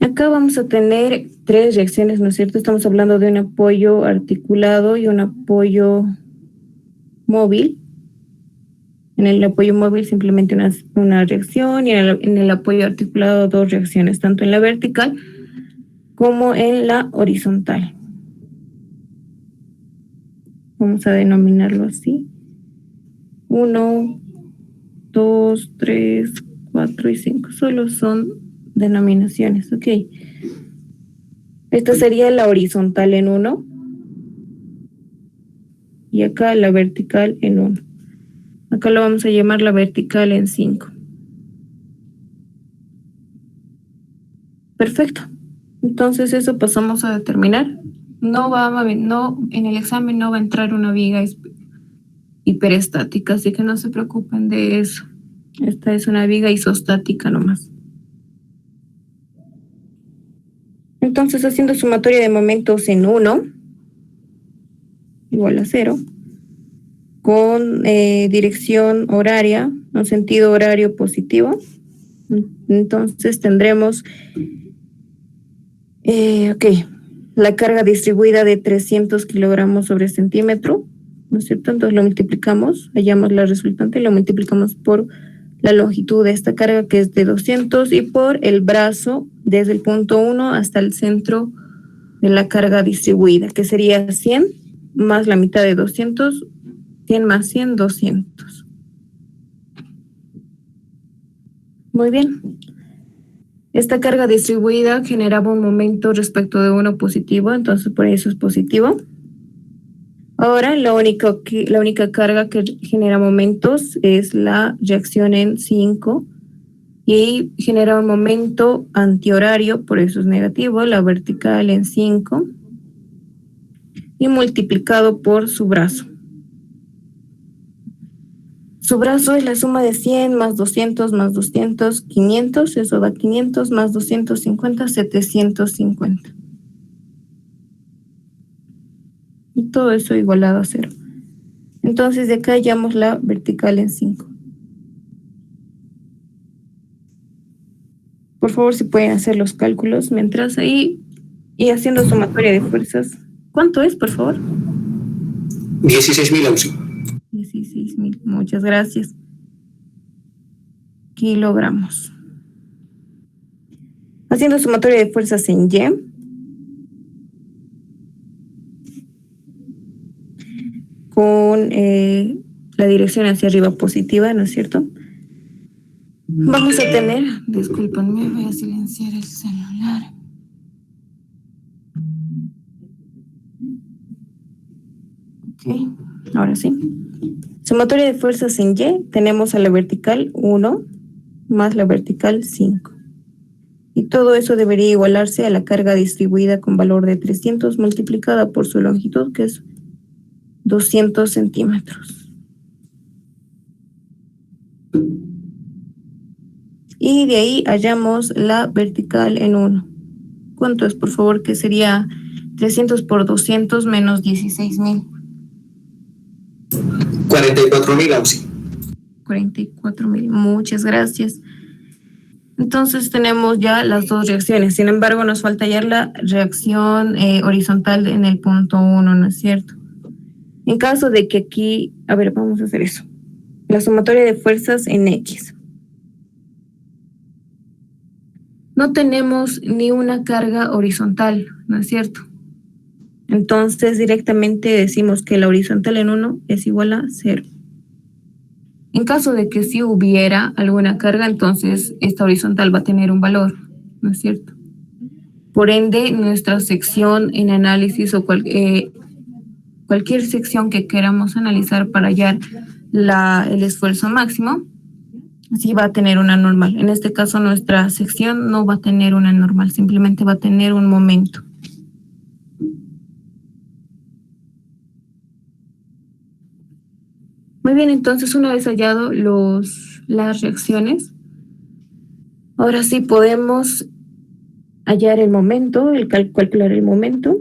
Acá vamos a tener tres reacciones, ¿no es cierto? Estamos hablando de un apoyo articulado y un apoyo móvil. En el apoyo móvil simplemente una reacción y en el apoyo articulado dos reacciones, tanto en la vertical como en la horizontal. Vamos a denominarlo así. 1, 2, 3, 4 y 5. Solo son denominaciones, ok. Esta sería la horizontal en 1 y acá la vertical en 1. Acá lo vamos a llamar la vertical en 5. Perfecto. Entonces eso pasamos a determinar. En el examen no va a entrar una viga hiperestática, así que no se preocupen de eso. Esta es una viga isostática nomás. Entonces, haciendo sumatoria de momentos en 1, igual a 0, con dirección horaria, un sentido horario positivo. Entonces tendremos, la carga distribuida de 300 kilogramos sobre centímetro, ¿no es cierto? Entonces lo multiplicamos, hallamos la resultante, lo multiplicamos por la longitud de esta carga, que es de 200, y por el brazo desde el punto 1 hasta el centro de la carga distribuida, que sería 100 más la mitad de 200, 100 más 100, 200. Muy bien. Esta carga distribuida generaba un momento respecto de 1 positivo, entonces por eso es positivo. Ahora la única carga que genera momentos es la reacción en 5 y genera un momento antihorario, por eso es negativo, la vertical en 5 y multiplicado por su brazo. Su brazo es la suma de 100 más 200 más 200, 500, eso da 500 más 250, 750. Y todo eso igualado a 0. Entonces de acá hallamos la vertical en 5. Por favor, si pueden hacer los cálculos mientras ahí y haciendo sumatoria de fuerzas. ¿Cuánto es, por favor? 16.000 AUSI. 16.000, muchas gracias. Kilogramos. Haciendo sumatoria de fuerzas en Y. Con la dirección hacia arriba positiva, ¿no es cierto? Vamos a tener, discúlpenme, voy a silenciar el celular. Ok, ahora sí. Sumatoria de fuerzas en Y, tenemos a la vertical 1 más la vertical 5. Y todo eso debería igualarse a la carga distribuida con valor de 300 multiplicada por su longitud, que es 200 centímetros. Y de ahí hallamos la vertical en 1. ¿Cuánto es, por favor? Que sería 300 por 200 menos 16.000. 44.000 AUSI. 44.000. Muchas gracias. Entonces tenemos ya las dos reacciones. Sin embargo, nos falta hallar la reacción horizontal en el punto 1, ¿no es cierto? En caso de que aquí, a ver, vamos a hacer eso. La sumatoria de fuerzas en X. No tenemos ni una carga horizontal, ¿no es cierto? Entonces directamente decimos que la horizontal en 1 es igual a 0. En caso de que sí hubiera alguna carga, entonces esta horizontal va a tener un valor, ¿no es cierto? Por ende, nuestra sección en análisis o cualquier sección que queramos analizar para hallar el esfuerzo máximo, sí va a tener una normal. En este caso, nuestra sección no va a tener una normal, simplemente va a tener un momento. Muy bien, entonces una vez hallado las reacciones, ahora sí podemos hallar el momento, calcular el momento.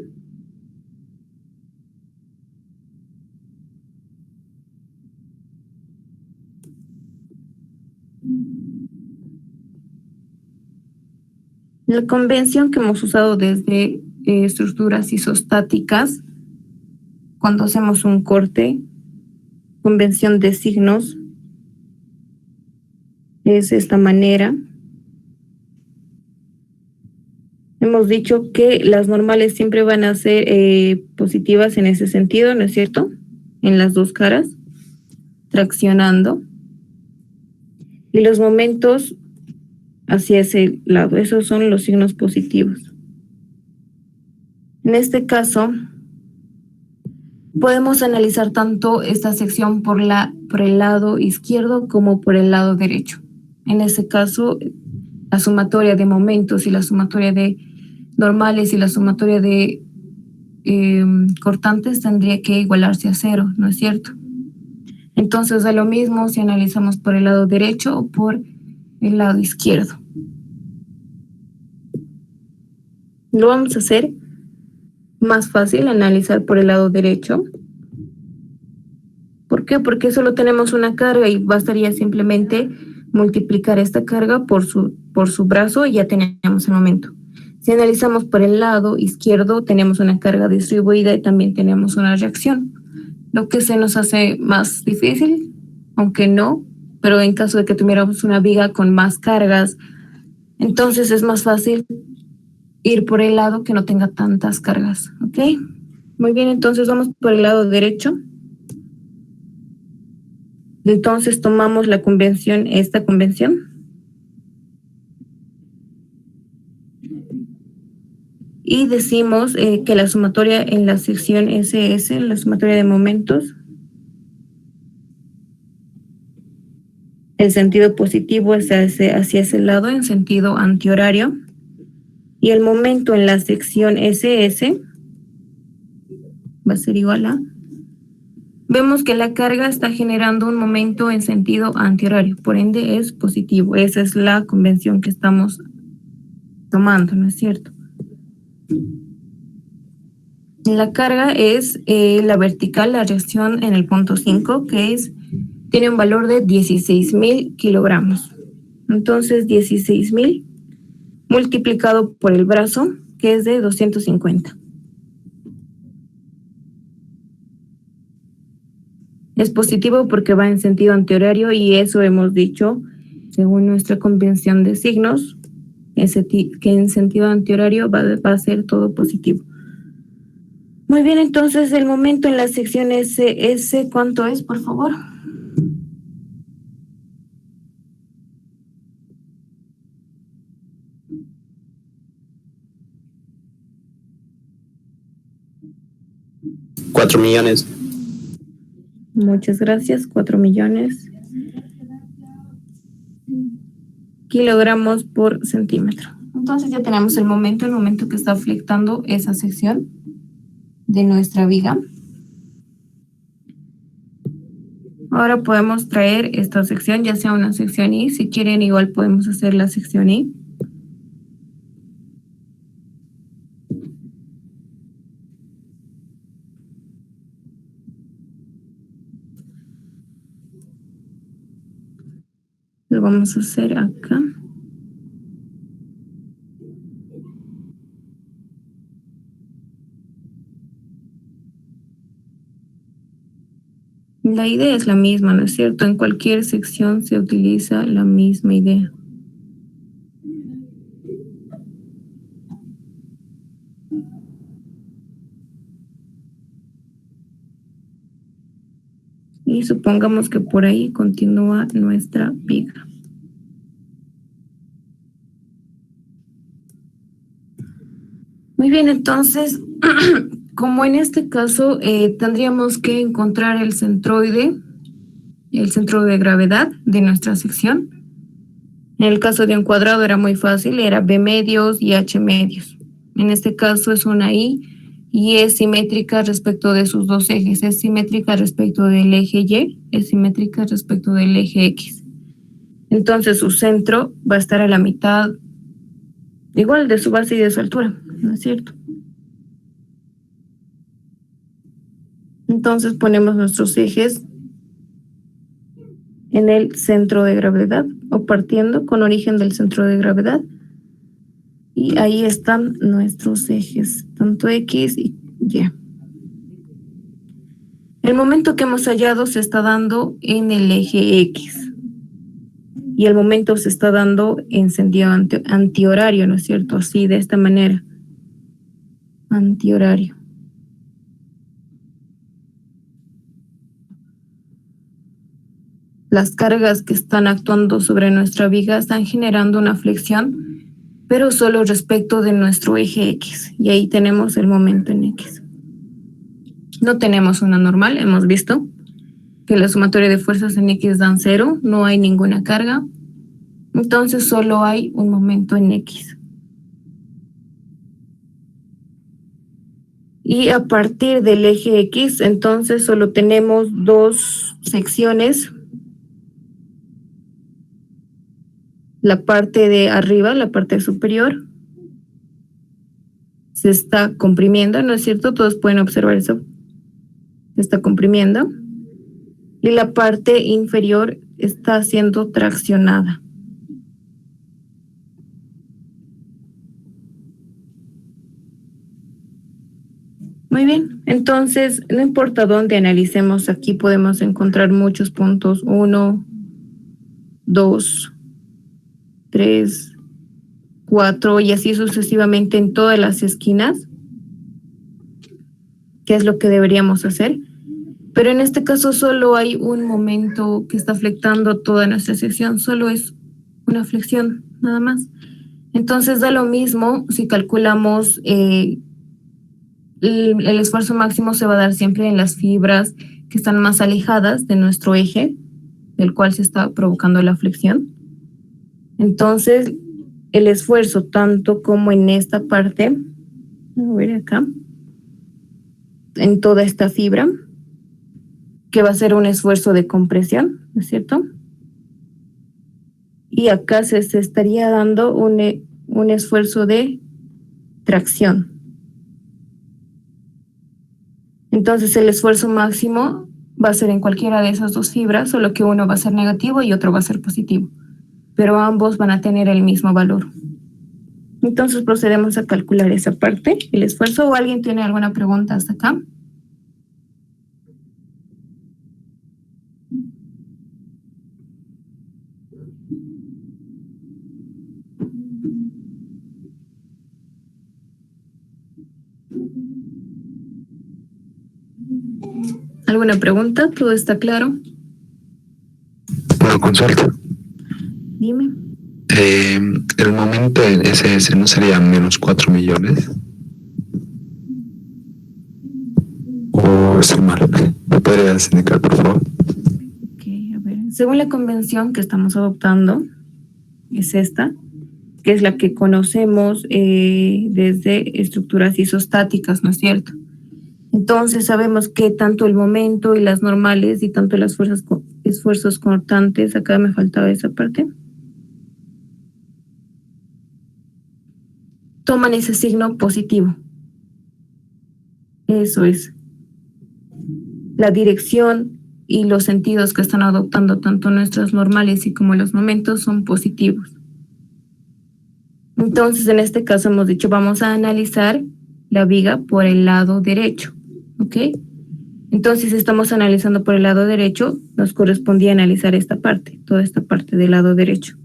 La convención que hemos usado desde estructuras isostáticas, cuando hacemos un corte, convención de signos, es de esta manera. Hemos dicho que las normales siempre van a ser positivas en ese sentido, ¿no es cierto? En las dos caras, traccionando. Y los momentos hacia ese lado, esos son los signos positivos. En este caso, podemos analizar tanto esta sección por el lado izquierdo como por el lado derecho. En ese caso, la sumatoria de momentos y la sumatoria de normales y la sumatoria de cortantes tendría que igualarse a 0, ¿no es cierto? Entonces da lo mismo si analizamos por el lado derecho o por el lado izquierdo. Lo vamos a hacer más fácil analizar por el lado derecho. ¿Por qué? Porque solo tenemos una carga y bastaría simplemente multiplicar esta carga por su brazo y ya tenemos el momento. Si analizamos por el lado izquierdo, tenemos una carga distribuida y también tenemos una reacción, lo que se nos hace más difícil, aunque no, pero en caso de que tuviéramos una viga con más cargas, entonces es más fácil ir por el lado que no tenga tantas cargas, ¿ok? Muy bien, entonces vamos por el lado derecho. Entonces tomamos la convención, esta convención, y decimos que la sumatoria en la sección SS, la sumatoria de momentos, el sentido positivo es hacia ese lado en sentido antihorario, y el momento en la sección SS va a ser igual a, vemos que la carga está generando un momento en sentido antihorario, por ende es positivo. Esa es la convención que estamos tomando, ¿no es cierto? La carga es la vertical, la reacción en el punto 5, que tiene un valor de 16.000 kilogramos. Entonces 16.000 multiplicado por el brazo, que es de 250. Es positivo porque va en sentido antihorario y eso hemos dicho, según nuestra convención de signos, que en sentido antihorario va a ser todo positivo. Muy bien, entonces el momento en la sección SS, ¿cuánto es, por favor? $4 millones. Muchas gracias, 4 millones kilogramos por centímetro. Entonces ya tenemos el momento que está flectando esa sección de nuestra viga. Ahora podemos traer esta sección, ya sea una sección Y, si quieren igual podemos hacer la sección Y. Lo vamos a hacer acá. La idea es la misma, ¿no es cierto? En cualquier sección se utiliza la misma idea. Y supongamos que por ahí continúa nuestra viga. Muy bien, entonces, como en este caso tendríamos que encontrar el centroide, el centro de gravedad de nuestra sección. En el caso de un cuadrado era muy fácil, era B medios y H medios. En este caso es una Y y es simétrica respecto de sus dos ejes. Es simétrica respecto del eje Y, es simétrica respecto del eje X. Entonces su centro va a estar a la mitad, igual de su base y de su altura, ¿no es cierto? Entonces ponemos nuestros ejes en el centro de gravedad o partiendo con origen del centro de gravedad Y ahí están nuestros ejes, tanto X y Y. El momento que hemos hallado se está dando en el eje X. Y el momento se está dando en sentido antihorario, ¿no es cierto? Así, de esta manera. Antihorario. Las cargas que están actuando sobre nuestra viga están generando una flexión, pero solo respecto de nuestro eje X. Y ahí tenemos el momento en X. No tenemos una normal, hemos visto que la sumatoria de fuerzas en X dan 0, no hay ninguna carga. Entonces solo hay un momento en X. Y a partir del eje X, entonces solo tenemos dos secciones. La parte de arriba, la parte superior, se está comprimiendo, ¿no es cierto? Todos pueden observar eso. Se está comprimiendo. Y la parte inferior está siendo traccionada. Muy bien, entonces no importa dónde analicemos, aquí podemos encontrar muchos puntos, 1, 2, 3, 4 y así sucesivamente en todas las esquinas, que es lo que deberíamos hacer. Pero en este caso solo hay un momento que está flectando toda nuestra sección, solo es una flexión, nada más. Entonces da lo mismo si calculamos el esfuerzo máximo se va a dar siempre en las fibras que están más alejadas de nuestro eje, del cual se está provocando la flexión. Entonces, el esfuerzo, tanto como en esta parte, voy a ver acá, en toda esta fibra, que va a ser un esfuerzo de compresión, ¿no es cierto? Y acá se estaría dando un esfuerzo de tracción. Entonces el esfuerzo máximo va a ser en cualquiera de esas dos fibras, solo que uno va a ser negativo y otro va a ser positivo. Pero ambos van a tener el mismo valor. Entonces procedemos a calcular esa parte, el esfuerzo. ¿O alguien tiene alguna pregunta hasta acá? ¿Alguna pregunta? ¿Todo está claro? Bueno, consulta. Dime. El momento en SS no sería menos 4 millones. ¿O estoy mal? ¿Me podrías indicar, por favor? Ok, a ver. Según la convención que estamos adoptando, es esta, que es la que conocemos desde estructuras isostáticas, ¿no es cierto? Entonces sabemos que tanto el momento y las normales y tanto las esfuerzos constantes, acá me faltaba esa parte, toman ese signo positivo. Eso es. La dirección y los sentidos que están adoptando tanto nuestras normales y como los momentos son positivos. Entonces, en este caso hemos dicho, vamos a analizar la viga por el lado derecho, ¿ok? Entonces, si estamos analizando por el lado derecho, nos correspondía analizar esta parte, toda esta parte del lado derecho.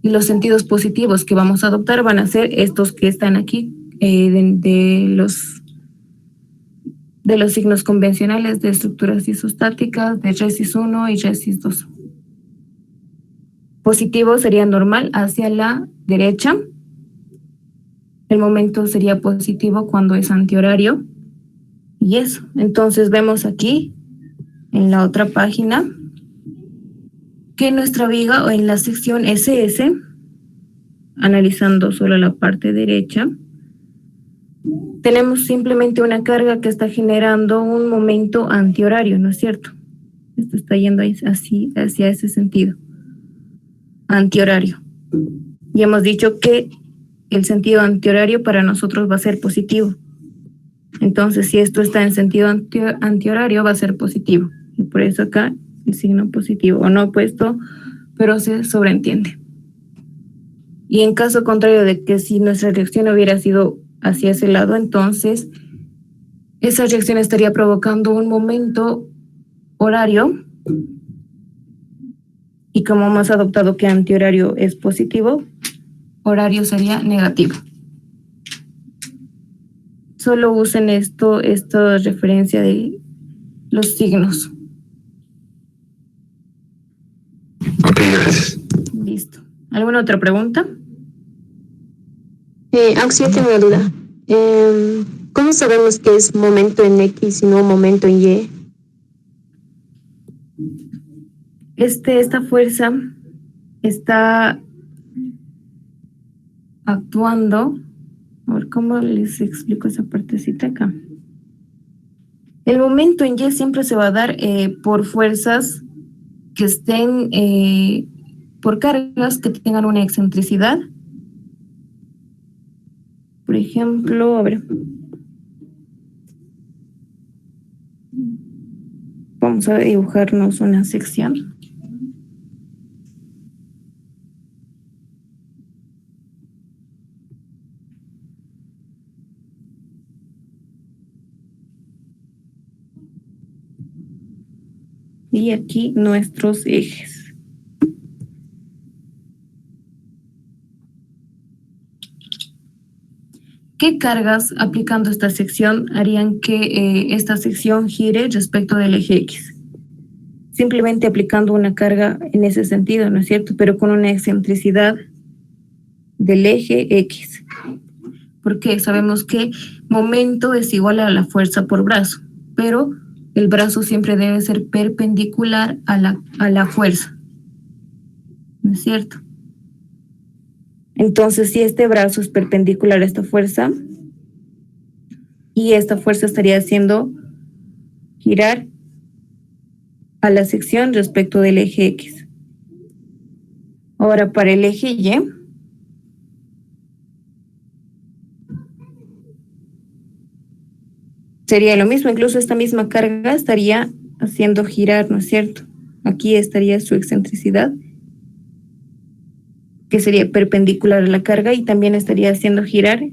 Y los sentidos positivos que vamos a adoptar van a ser estos que están aquí, de los signos convencionales de estructuras isostáticas, de resis 1 y resis 2. Positivo sería normal hacia la derecha. El momento sería positivo cuando es antihorario. Y eso. Entonces vemos aquí, en la otra página, que nuestra viga o en la sección SS, analizando solo la parte derecha, tenemos simplemente una carga que está generando un momento antihorario, ¿no es cierto? Esto está yendo así, hacia ese sentido. Antihorario. Y hemos dicho que el sentido antihorario para nosotros va a ser positivo. Entonces, si esto está en sentido antihorario, va a ser positivo. Y por eso acá el signo positivo, o no opuesto, pero se sobreentiende. Y en caso contrario de que si nuestra reacción hubiera sido hacia ese lado, entonces esa reacción estaría provocando un momento horario, y como hemos adoptado que antihorario es positivo, horario sería negativo. Solo usen esta referencia de los signos. Ok, gracias. Listo. ¿Alguna otra pregunta? Auxilio, tengo una duda. ¿Cómo sabemos que es momento en X y no momento en Y? Esta fuerza está actuando. A ver, ¿cómo les explico esa partecita acá? El momento en Y siempre se va a dar por fuerzas que estén, por cargas que tengan una excentricidad. Por ejemplo, a ver. Vamos a dibujarnos una sección. Y aquí nuestros ejes. ¿Qué cargas aplicando esta sección harían que esta sección gire respecto del eje X? Simplemente aplicando una carga en ese sentido, ¿no es cierto? Pero con una excentricidad del eje X. Porque sabemos que momento es igual a la fuerza por brazo, pero el brazo siempre debe ser perpendicular a la fuerza, ¿no es cierto? Entonces, si este brazo es perpendicular a esta fuerza, y esta fuerza estaría haciendo girar a la sección respecto del eje X. Ahora, para el eje Y, sería lo mismo, incluso esta misma carga estaría haciendo girar, ¿no es cierto? Aquí estaría su excentricidad, que sería perpendicular a la carga, y también estaría haciendo girar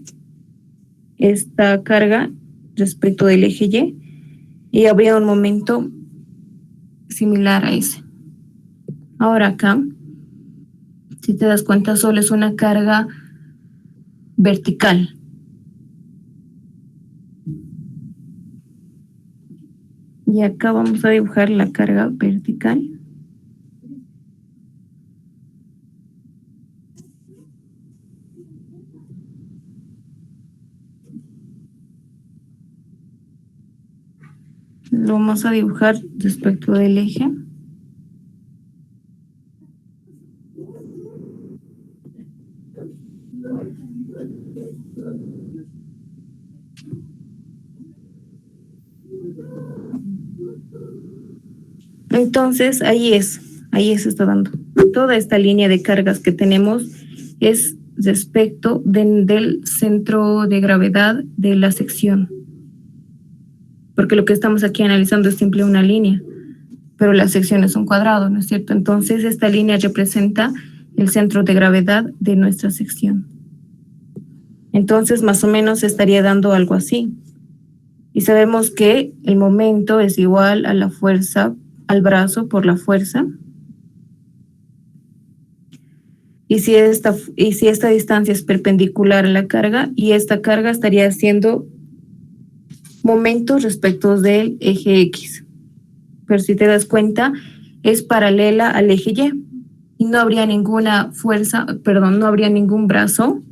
esta carga respecto del eje y habría un momento similar a ese. Ahora acá, si te das cuenta, solo es una carga vertical. Y acá vamos a dibujar la carga vertical. Lo vamos a dibujar respecto del eje. Entonces, ahí se está dando. Toda esta línea de cargas que tenemos es respecto del centro de gravedad de la sección. Porque lo que estamos aquí analizando es simple una línea, pero la sección es un cuadrado, ¿no es cierto? Entonces, esta línea representa el centro de gravedad de nuestra sección. Entonces, más o menos estaría dando algo así. Y sabemos que el momento es igual a la fuerza, al brazo por la fuerza. Y si esta distancia es perpendicular a la carga, y esta carga estaría haciendo momento respecto del eje X. Pero si te das cuenta, es paralela al eje Y. Y no habría ninguna fuerza, perdón, no habría ningún brazo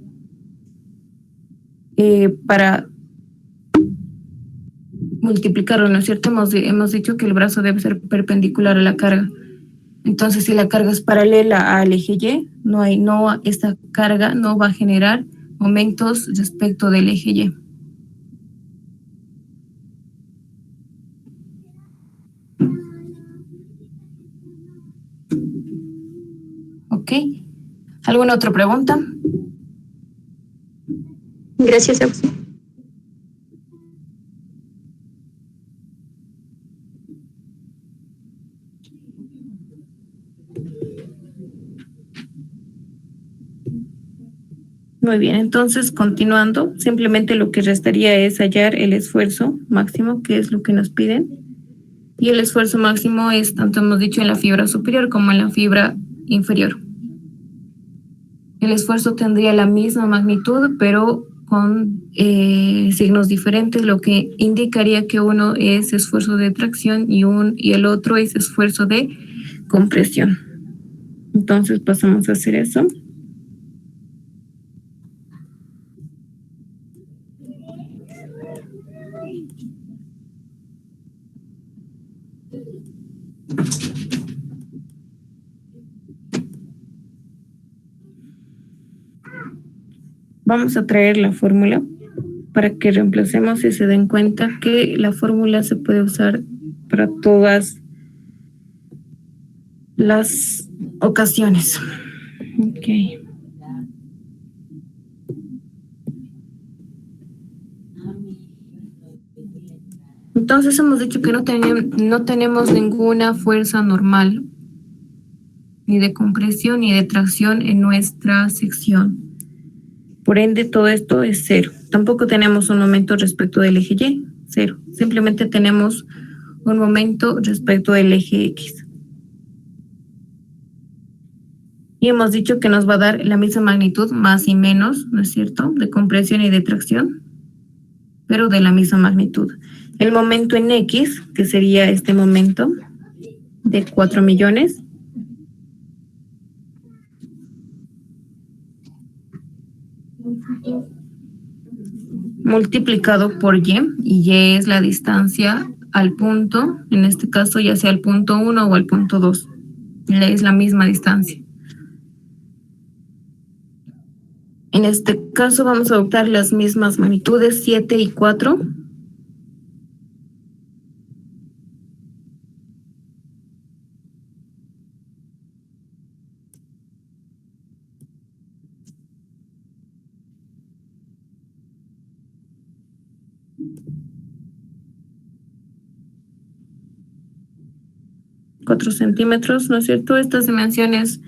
para multiplicarlo, ¿no es cierto? Hemos dicho que el brazo debe ser perpendicular a la carga. Entonces, si la carga es paralela al eje Y, esta carga no va a generar momentos respecto del eje Y. ¿Ok? ¿Alguna otra pregunta? Gracias, Auxilio. Muy bien, entonces continuando, simplemente lo que restaría es hallar el esfuerzo máximo, que es lo que nos piden. Y el esfuerzo máximo es, tanto hemos dicho, en la fibra superior como en la fibra inferior. El esfuerzo tendría la misma magnitud, pero con signos diferentes, lo que indicaría que uno es esfuerzo de tracción y el otro es esfuerzo de compresión. Entonces pasamos a hacer eso. Vamos a traer la fórmula para que reemplacemos y se den cuenta que la fórmula se puede usar para todas las ocasiones. Ok. Entonces hemos dicho que no tenemos ninguna fuerza normal, ni de compresión ni de tracción en nuestra sección. Por ende, todo esto es cero. Tampoco tenemos un momento respecto del eje Y, cero. Simplemente tenemos un momento respecto del eje X. Y hemos dicho que nos va a dar la misma magnitud, más y menos, ¿no es cierto?, de compresión y de tracción, pero de la misma magnitud. El momento en X, que sería este momento de 4 millones, multiplicado por Y, y Y es la distancia al punto, en este caso ya sea al punto 1 o al punto 2, es la misma distancia. En este caso vamos a adoptar las mismas magnitudes, 7 y 4. Centímetros, ¿no es cierto? Estas dimensiones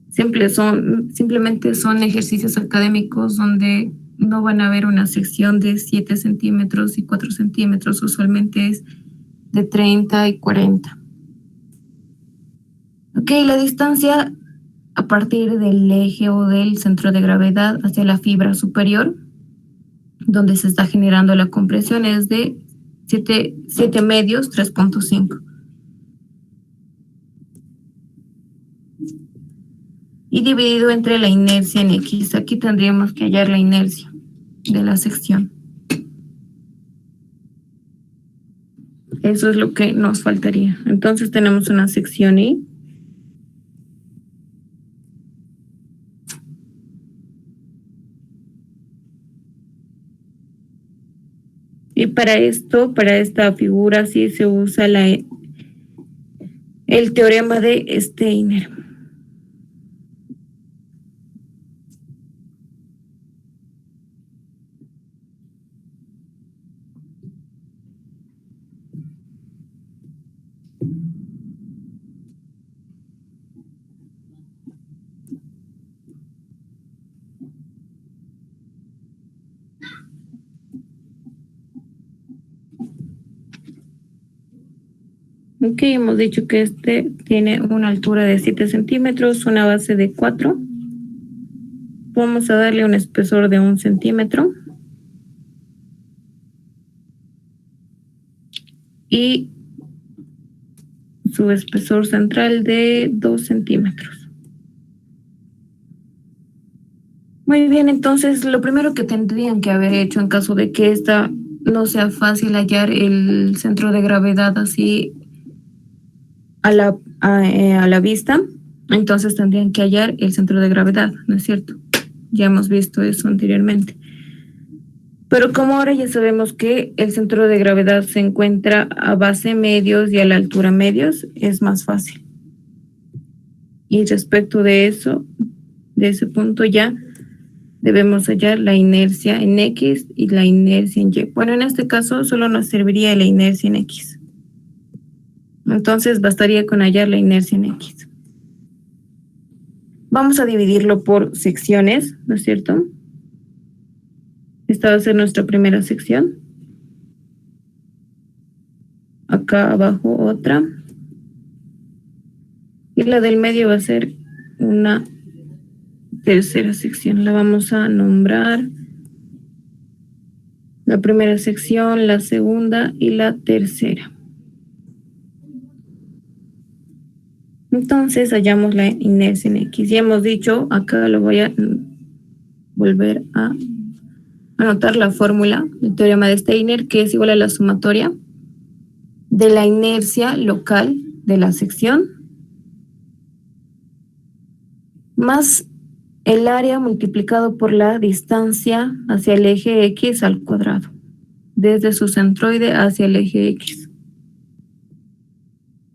simplemente son ejercicios académicos donde no van a haber una sección de 7 centímetros y 4 centímetros, usualmente es de 30 y 40. Ok, la distancia a partir del eje o del centro de gravedad hacia la fibra superior, donde se está generando la compresión, es de 7 medios, 3.5. Y dividido entre la inercia en X. Aquí tendríamos que hallar la inercia de la sección. Eso es lo que nos faltaría. Entonces tenemos una sección Y. Y para esta figura sí se usa el teorema de Steiner. Ok, hemos dicho que este tiene una altura de 7 centímetros, una base de 4. Vamos a darle un espesor de 1 centímetro. Y su espesor central de 2 centímetros. Muy bien, entonces lo primero que tendrían que haber hecho en caso de que esta no sea fácil hallar el centro de gravedad así a la vista, entonces tendrían que hallar el centro de gravedad, ¿no es cierto? Ya hemos visto eso anteriormente. Pero como ahora ya sabemos que el centro de gravedad se encuentra a base medios y a la altura medios, es más fácil. Y respecto de eso, de ese punto ya debemos hallar la inercia en X y la inercia en Y. Bueno, en este caso solo nos serviría la inercia en X. Entonces bastaría con hallar la inercia en X. Vamos a dividirlo por secciones, ¿no es cierto? Esta va a ser nuestra primera sección. Acá abajo otra. Y la del medio va a ser una tercera sección. La vamos a nombrar la primera sección, la segunda y la tercera. Entonces hallamos la inercia en X. Ya hemos dicho, acá lo voy a volver a anotar la fórmula del teorema de Steiner, que es igual a la sumatoria de la inercia local de la sección más el área multiplicado por la distancia hacia el eje X al cuadrado, desde su centroide hacia el eje X.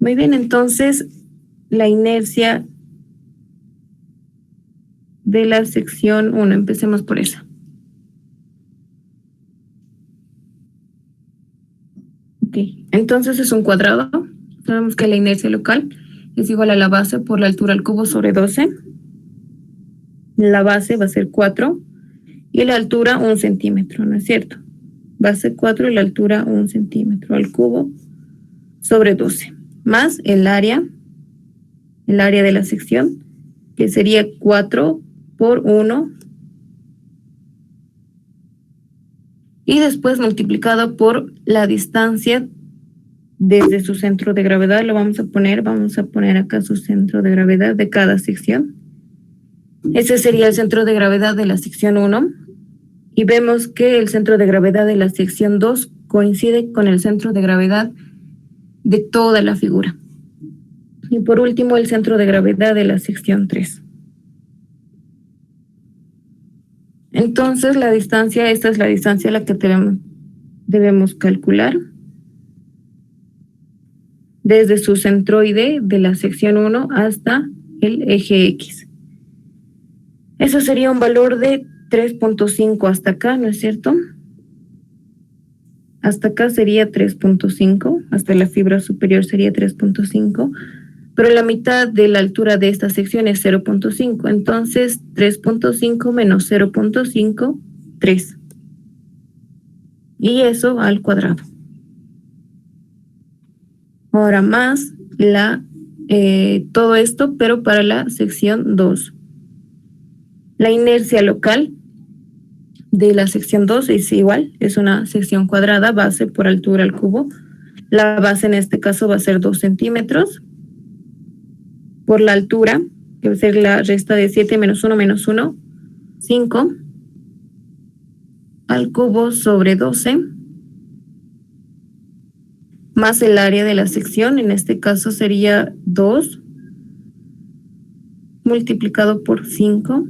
Muy bien, entonces la inercia de la sección 1, empecemos por esa. Ok, entonces es un cuadrado. Sabemos que la inercia local es igual a la base por la altura al cubo sobre 12. La base va a ser 4 y la altura 1 centímetro, ¿no es cierto? Base 4 y la altura 1 centímetro al cubo sobre 12. Más el área de la sección, que sería 4 por 1. Y después multiplicado por la distancia desde su centro de gravedad. Lo vamos a poner acá su centro de gravedad de cada sección. Ese sería el centro de gravedad de la sección 1. Y vemos que el centro de gravedad de la sección 2 coincide con el centro de gravedad de toda la figura. Y por último, el centro de gravedad de la sección 3. Entonces, la distancia, esta es la distancia a la que debemos calcular desde su centroide de la sección 1 hasta el eje X. Eso sería un valor de 3.5 hasta acá, ¿no es cierto? Hasta acá sería 3.5, hasta la fibra superior sería 3.5, pero la mitad de la altura de esta sección es 0.5, entonces 3.5 menos 0.5, 3. Y eso al cuadrado. Ahora más todo esto, pero para la sección 2. La inercia local de la sección 2 es igual, es una sección cuadrada, base por altura al cubo. La base en este caso va a ser 2 centímetros. Por la altura, que va a ser la resta de 7 menos 1, 5, al cubo sobre 12, más el área de la sección, en este caso sería 2, multiplicado por 5,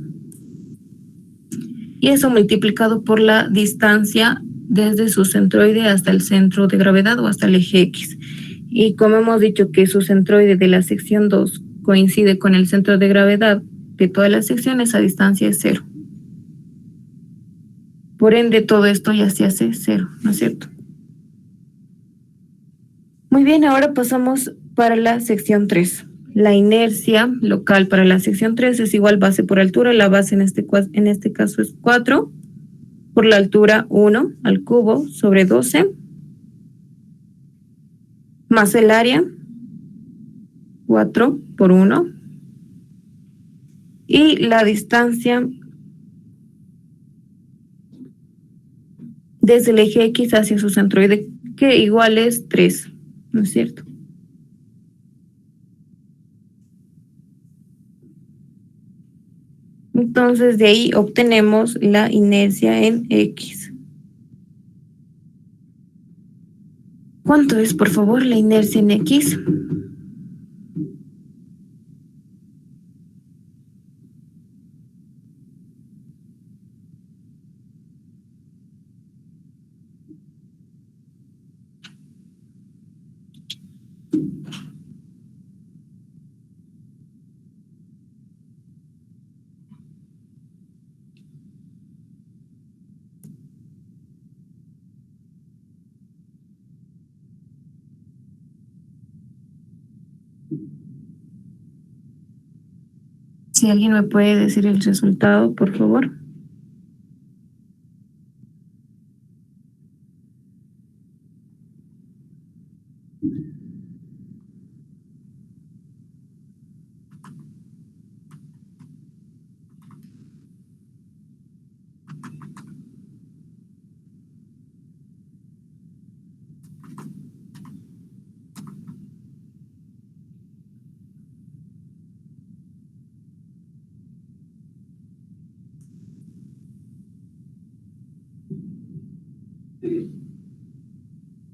y eso multiplicado por la distancia desde su centroide hasta el centro de gravedad o hasta el eje X. Y como hemos dicho que su centroide de la sección 2 coincide con el centro de gravedad de toda la sección, esa distancia es 0. Por ende, todo esto ya se hace 0, ¿no es cierto? Muy bien, ahora pasamos para la sección 3. La inercia local para la sección 3 es igual base por altura. La base en este caso es 4, por la altura 1 al cubo sobre 12, más el área 4 por 1, y la distancia desde el eje X hacia su centroide, que igual es 3, ¿no es cierto? Entonces de ahí obtenemos la inercia en X. ¿Cuánto es, por favor, la inercia en X? Si alguien me puede decir el resultado, por favor.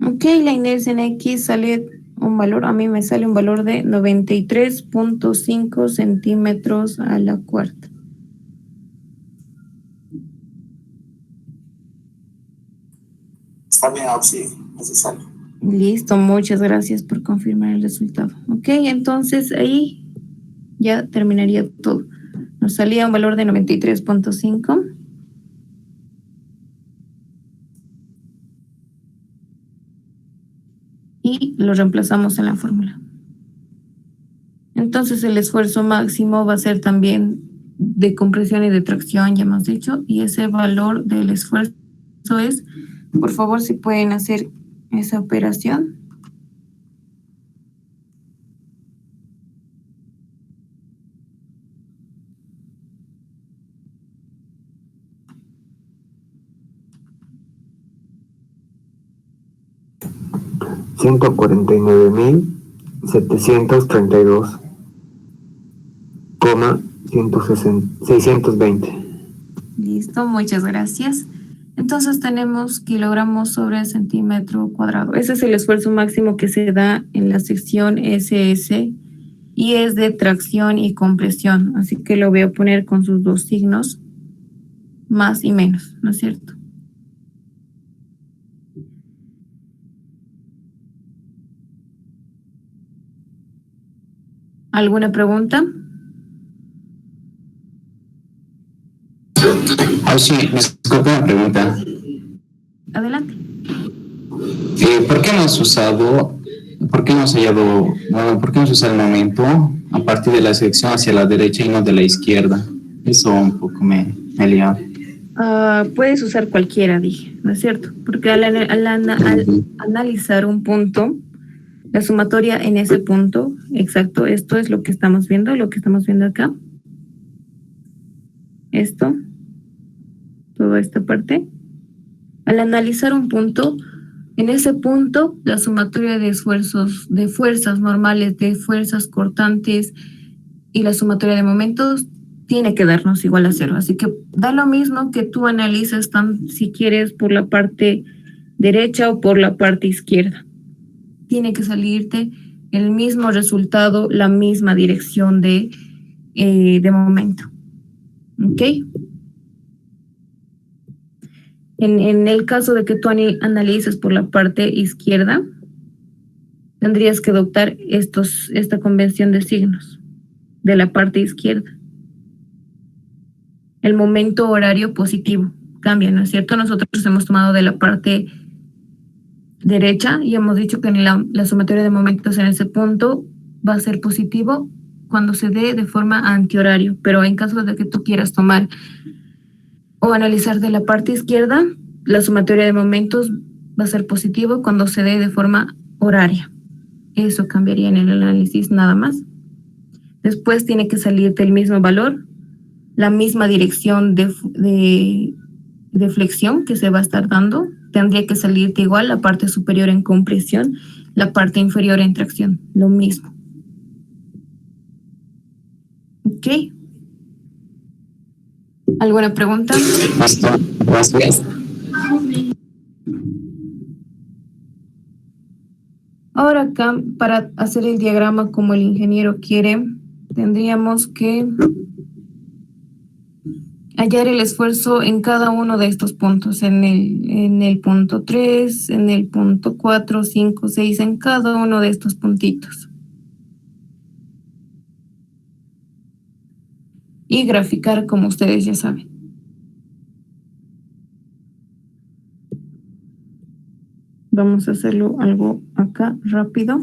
Ok, la inercia en X sale un valor, a mí me sale un valor de 93.5 centímetros a la cuarta. Está bien, Auxi, así sale. Listo, muchas gracias por confirmar el resultado. Ok, entonces ahí ya terminaría todo. Nos salía un valor de 93.5. Y lo reemplazamos en la fórmula. Entonces el esfuerzo máximo va a ser también de compresión y de tracción, ya hemos dicho, y ese valor del esfuerzo es, por favor, si pueden hacer esa operación. $149.732,620. Listo, muchas gracias. Entonces tenemos kilogramos sobre centímetro cuadrado. Ese es el esfuerzo máximo que se da en la sección SS y es de tracción y compresión. Así que lo voy a poner con sus dos signos, más y menos, ¿no es cierto? ¿Alguna pregunta? Oh, sí, disculpe una pregunta. Adelante. ¿Por qué hemos usado, por qué hemos hallado, bueno, por qué hemos usado el momento a partir de la sección hacia la derecha y no de la izquierda? Eso un poco me liado. Puedes usar cualquiera, dije, ¿no es cierto? Porque al analizar un punto, la sumatoria en ese punto, exacto, esto es lo que estamos viendo acá. Esto, toda esta parte. Al analizar un punto, en ese punto, la sumatoria de esfuerzos, de fuerzas normales, de fuerzas cortantes y la sumatoria de momentos tiene que darnos igual a cero. Así que da lo mismo que tú analices si quieres por la parte derecha o por la parte izquierda. Tiene que salirte el mismo resultado, la misma dirección de momento. ¿Ok? En el caso de que tú analices por la parte izquierda, tendrías que adoptar esta convención de signos de la parte izquierda. El momento horario positivo cambia, ¿no es cierto? Nosotros hemos tomado de la parte derecha y hemos dicho que la sumatoria de momentos en ese punto va a ser positivo cuando se dé de forma antihorario, pero en caso de que tú quieras tomar o analizar de la parte izquierda, la sumatoria de momentos va a ser positivo cuando se dé de forma horaria. Eso cambiaría en el análisis nada más. Después tiene que salirte el mismo valor, la misma dirección de flexión que se va a estar dando. Tendría que salirte igual la parte superior en compresión, la parte inferior en tracción, lo mismo. ¿Ok? ¿Alguna pregunta? Listo, gracias. Ahora acá, para hacer el diagrama como el ingeniero quiere, tendríamos que hallar el esfuerzo en cada uno de estos puntos, en el punto 3, en el punto 4, 5, 6, en cada uno de estos puntitos. Y graficar como ustedes ya saben. Vamos a hacerlo algo acá rápido.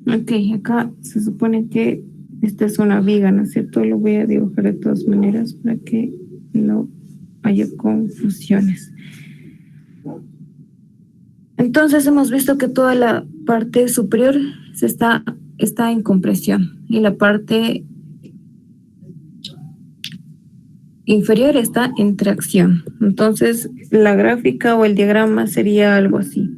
Ok, acá se supone que esta es una viga, ¿no es cierto? Lo voy a dibujar de todas maneras para que no haya confusiones. Entonces hemos visto que toda la parte superior está en compresión y la parte inferior está en tracción. Entonces la gráfica o el diagrama sería algo así.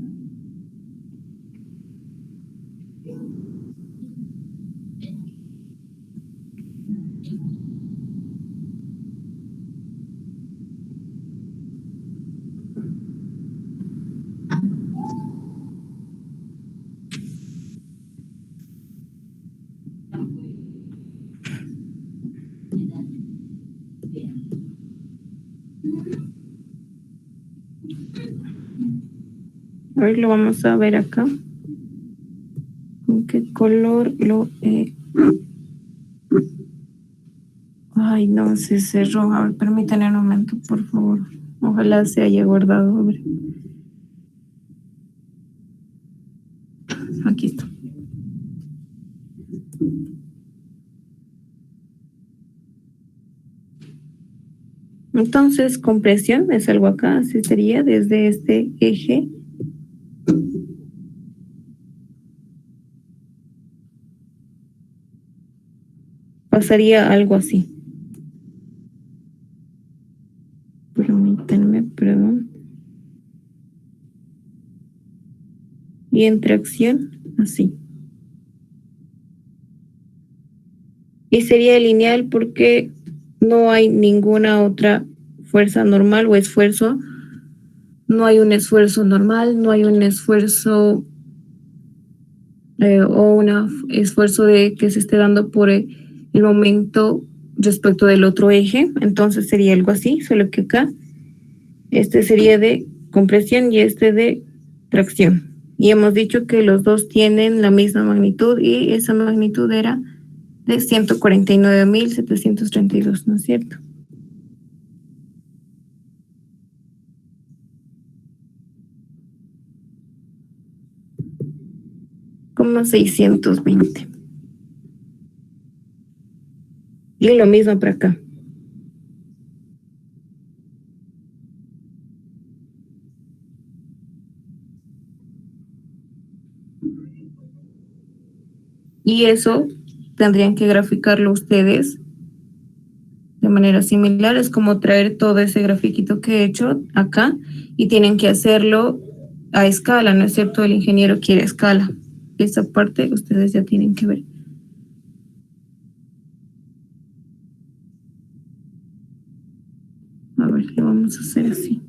A ver, lo vamos a ver acá. ¿Con qué color lo Ay, no, se cerró. A ver, permítanme un momento, por favor. Ojalá se haya guardado. A ver. Aquí está. Entonces, compresión es algo acá, así sería desde este eje. Pasaría algo así. Permítanme, perdón. Y en tracción, así. Y sería lineal porque no hay ninguna otra fuerza normal o esfuerzo. No hay un esfuerzo normal, no hay un esfuerzo o un esfuerzo de que se esté dando por el momento respecto del otro eje. Entonces sería algo así, solo que acá este sería de compresión y este de tracción. Y hemos dicho que los dos tienen la misma magnitud y esa magnitud era de 149.732, ¿no es cierto? Como 620. Y lo mismo para acá. Y eso tendrían que graficarlo ustedes de manera similar. Es como traer todo ese grafiquito que he hecho acá y tienen que hacerlo a escala, ¿no es cierto? El ingeniero quiere escala. Esa parte ustedes ya tienen que ver. A ver, le vamos a hacer así.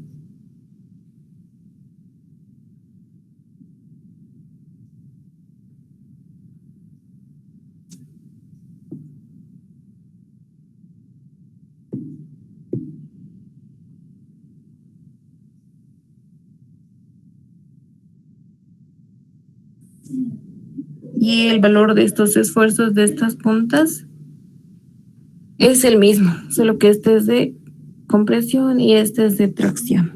Y el valor de estos esfuerzos de estas puntas es el mismo, solo que este es de compresión y este es de tracción.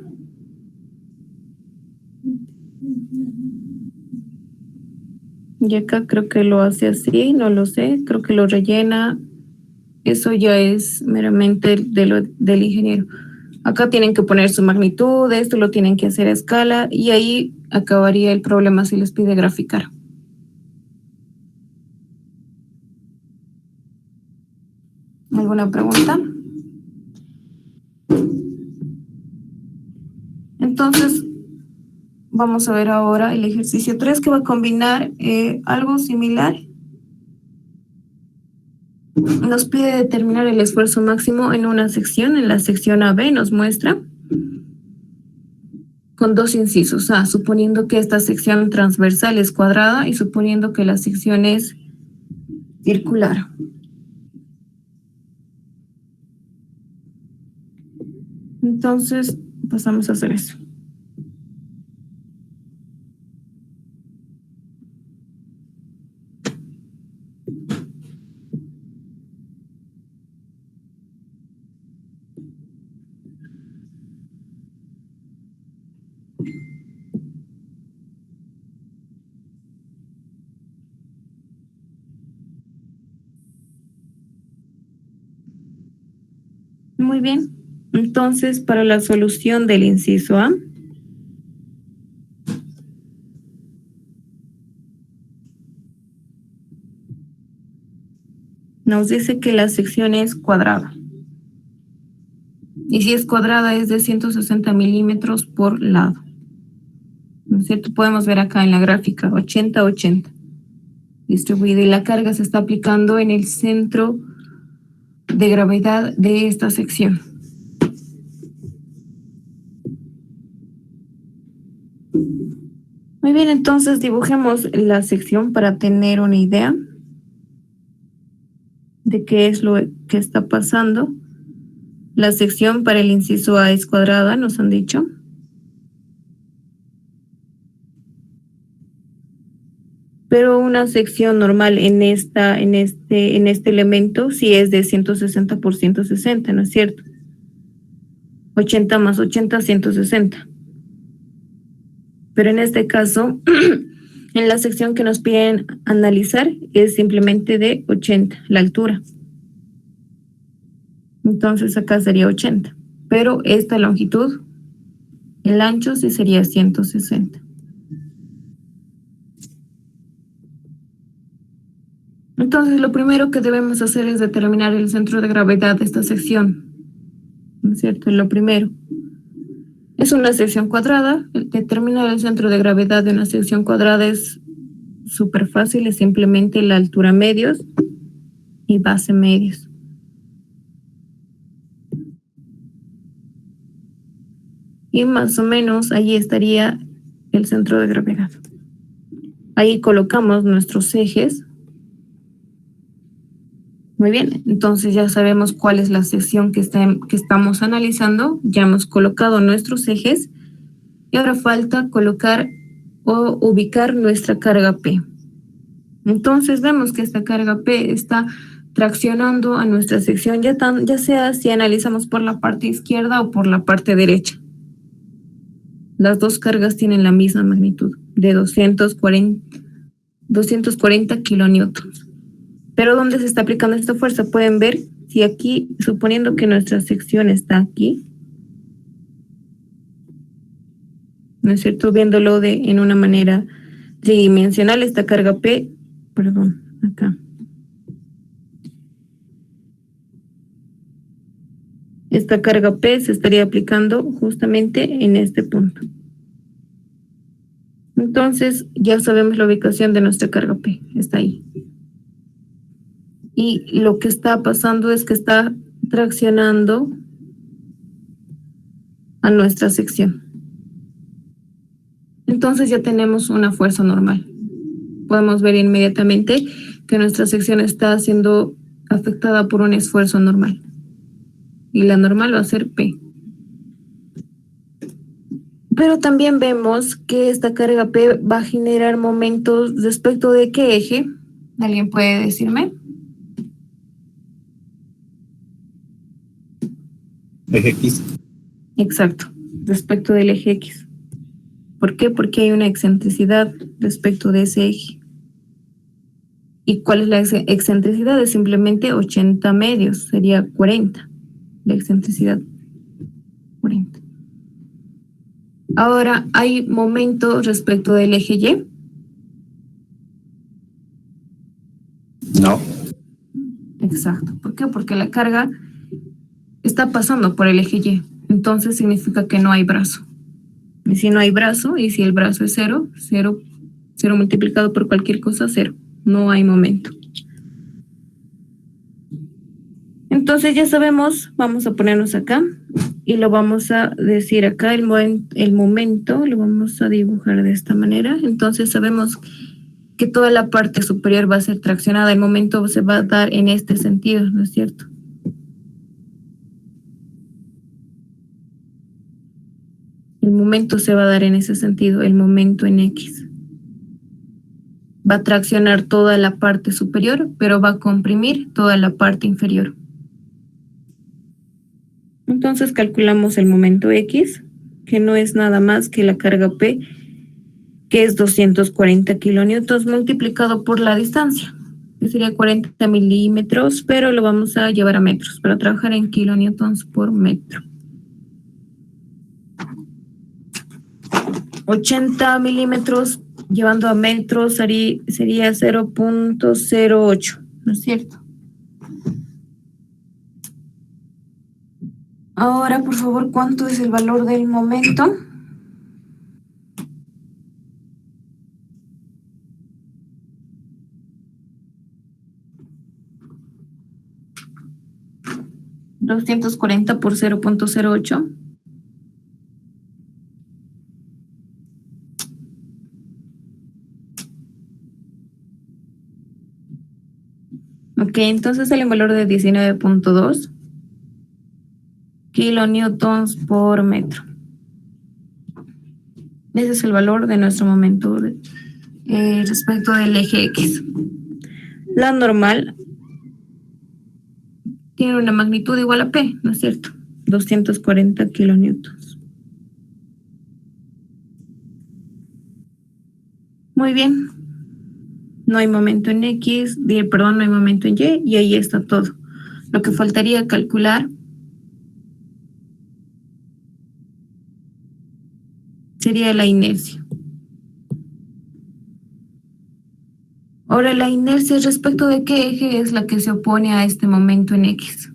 Y acá creo que lo hace así, no lo sé, creo que lo rellena. Eso ya es meramente del ingeniero. Acá tienen que poner su magnitud, esto lo tienen que hacer a escala y ahí acabaría el problema si les pide graficar. ¿Alguna pregunta? Entonces, vamos a ver ahora el ejercicio 3 que va a combinar algo similar. Nos pide determinar el esfuerzo máximo en una sección. En la sección AB nos muestra con dos incisos. A, suponiendo que esta sección transversal es cuadrada y suponiendo que la sección es circular. Entonces, pasamos a hacer eso. Muy bien. Entonces, para la solución del inciso A, nos dice que la sección es cuadrada. Y si es cuadrada es de 160 milímetros por lado. ¿No es cierto? Podemos ver acá en la gráfica 80-80 distribuido, y la carga se está aplicando en el centro de gravedad de esta sección. Muy bien, entonces dibujemos la sección para tener una idea de qué es lo que está pasando. La sección para el inciso A es cuadrada, nos han dicho. Pero una sección normal en este elemento sí es de 160 por 160, ¿no es cierto? 80 más 80, 160. Pero en este caso, en la sección que nos piden analizar es simplemente de 80, la altura. Entonces acá sería 80. Pero esta longitud, el ancho sí sería 160. Entonces, lo primero que debemos hacer es determinar el centro de gravedad de esta sección. ¿No es cierto? Lo primero. Es una sección cuadrada. Determinar el centro de gravedad de una sección cuadrada es súper fácil. Es simplemente la altura medios y base medios. Y más o menos ahí estaría el centro de gravedad. Ahí colocamos nuestros ejes. Muy bien, entonces ya sabemos cuál es la sección que estamos analizando. Ya hemos colocado nuestros ejes y ahora falta colocar o ubicar nuestra carga P. Entonces vemos que esta carga P está traccionando a nuestra sección, ya sea si analizamos por la parte izquierda o por la parte derecha. Las dos cargas tienen la misma magnitud, de 240 kilonewtons. Pero ¿dónde se está aplicando esta fuerza? Pueden ver, si aquí, suponiendo que nuestra sección está aquí, ¿no es cierto? Viéndolo en una manera tridimensional, esta carga P, acá. Esta carga P se estaría aplicando justamente en este punto. Entonces, ya sabemos la ubicación de nuestra carga P, está ahí. Y lo que está pasando es que está traccionando a nuestra sección. Entonces ya tenemos una fuerza normal. Podemos ver inmediatamente que nuestra sección está siendo afectada por un esfuerzo normal. Y la normal va a ser P. Pero también vemos que esta carga P va a generar momentos respecto de qué eje. ¿Alguien puede decirme? Eje X. Exacto, respecto del eje X. ¿Por qué? Porque hay una excentricidad respecto de ese eje. ¿Y cuál es la excentricidad? Es simplemente 80 medios, sería 40. La excentricidad, 40. Ahora, ¿hay momento respecto del eje Y? No. Exacto. ¿Por qué? Porque la carga está pasando por el eje Y. Entonces significa que no hay brazo. Y si no hay brazo, y si el brazo es 0, 0 multiplicado por cualquier cosa, 0. No hay momento. Entonces ya sabemos, vamos a ponernos acá y lo vamos a decir acá, el momento lo vamos a dibujar de esta manera. Entonces sabemos que toda la parte superior va a ser traccionada, el momento se va a dar en este sentido, ¿no es cierto? El momento se va a dar en ese sentido, el momento en X. Va a traccionar toda la parte superior, pero va a comprimir toda la parte inferior. Entonces calculamos el momento X, que no es nada más que la carga P, que es 240 kilonewtons multiplicado por la distancia. que sería 40 milímetros, pero lo vamos a llevar a metros para trabajar en kilonewtons por metro. 80 milímetros llevando a metros sería 0.08, ¿no es cierto? Ahora, por favor, ¿cuánto es el valor del momento? ¿240 por 0.08? Ok, entonces sale un valor de 19.2 kilonewtons por metro. Ese es el valor de nuestro momento respecto del eje X. La normal tiene una magnitud igual a P, ¿no es cierto? 240 kilonewtons. Muy bien. No hay momento en X, perdón, no hay momento en Y, y ahí está todo. Lo que faltaría calcular sería la inercia. Ahora, la inercia respecto de qué eje es la que se opone a este momento en X.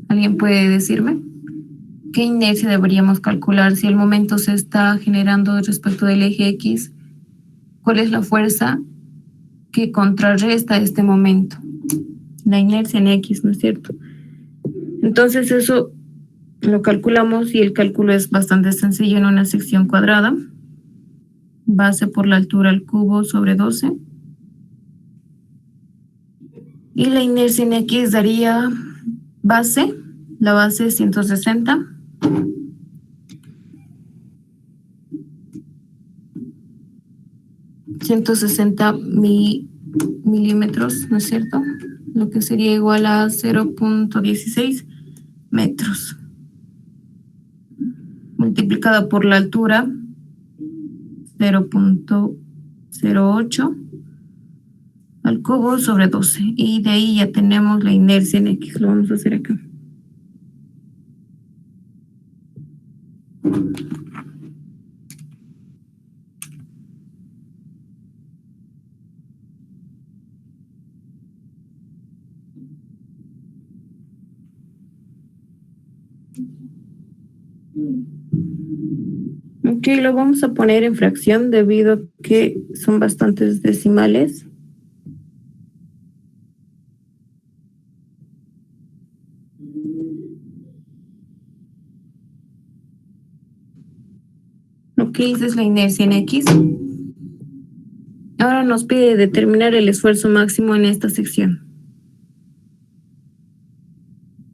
¿Alguien puede decirme? ¿Qué inercia deberíamos calcular si el momento se está generando respecto del eje X? ¿Cuál es la fuerza que contrarresta este momento? La inercia en X, ¿no es cierto? Entonces eso lo calculamos y el cálculo es bastante sencillo en una sección cuadrada. Base por la altura al cubo sobre 12. Y la inercia en X daría base, la base es 160. milímetros, ¿no es cierto? Lo que sería igual a 0.16 metros. Multiplicada por la altura, 0.08 al cubo sobre 12. Y de ahí ya tenemos la inercia en X. Lo vamos a hacer acá. Ok, lo vamos a poner en fracción debido a que son bastantes decimales. Ok, esa es la inercia en X. Ahora nos pide determinar el esfuerzo máximo en esta sección.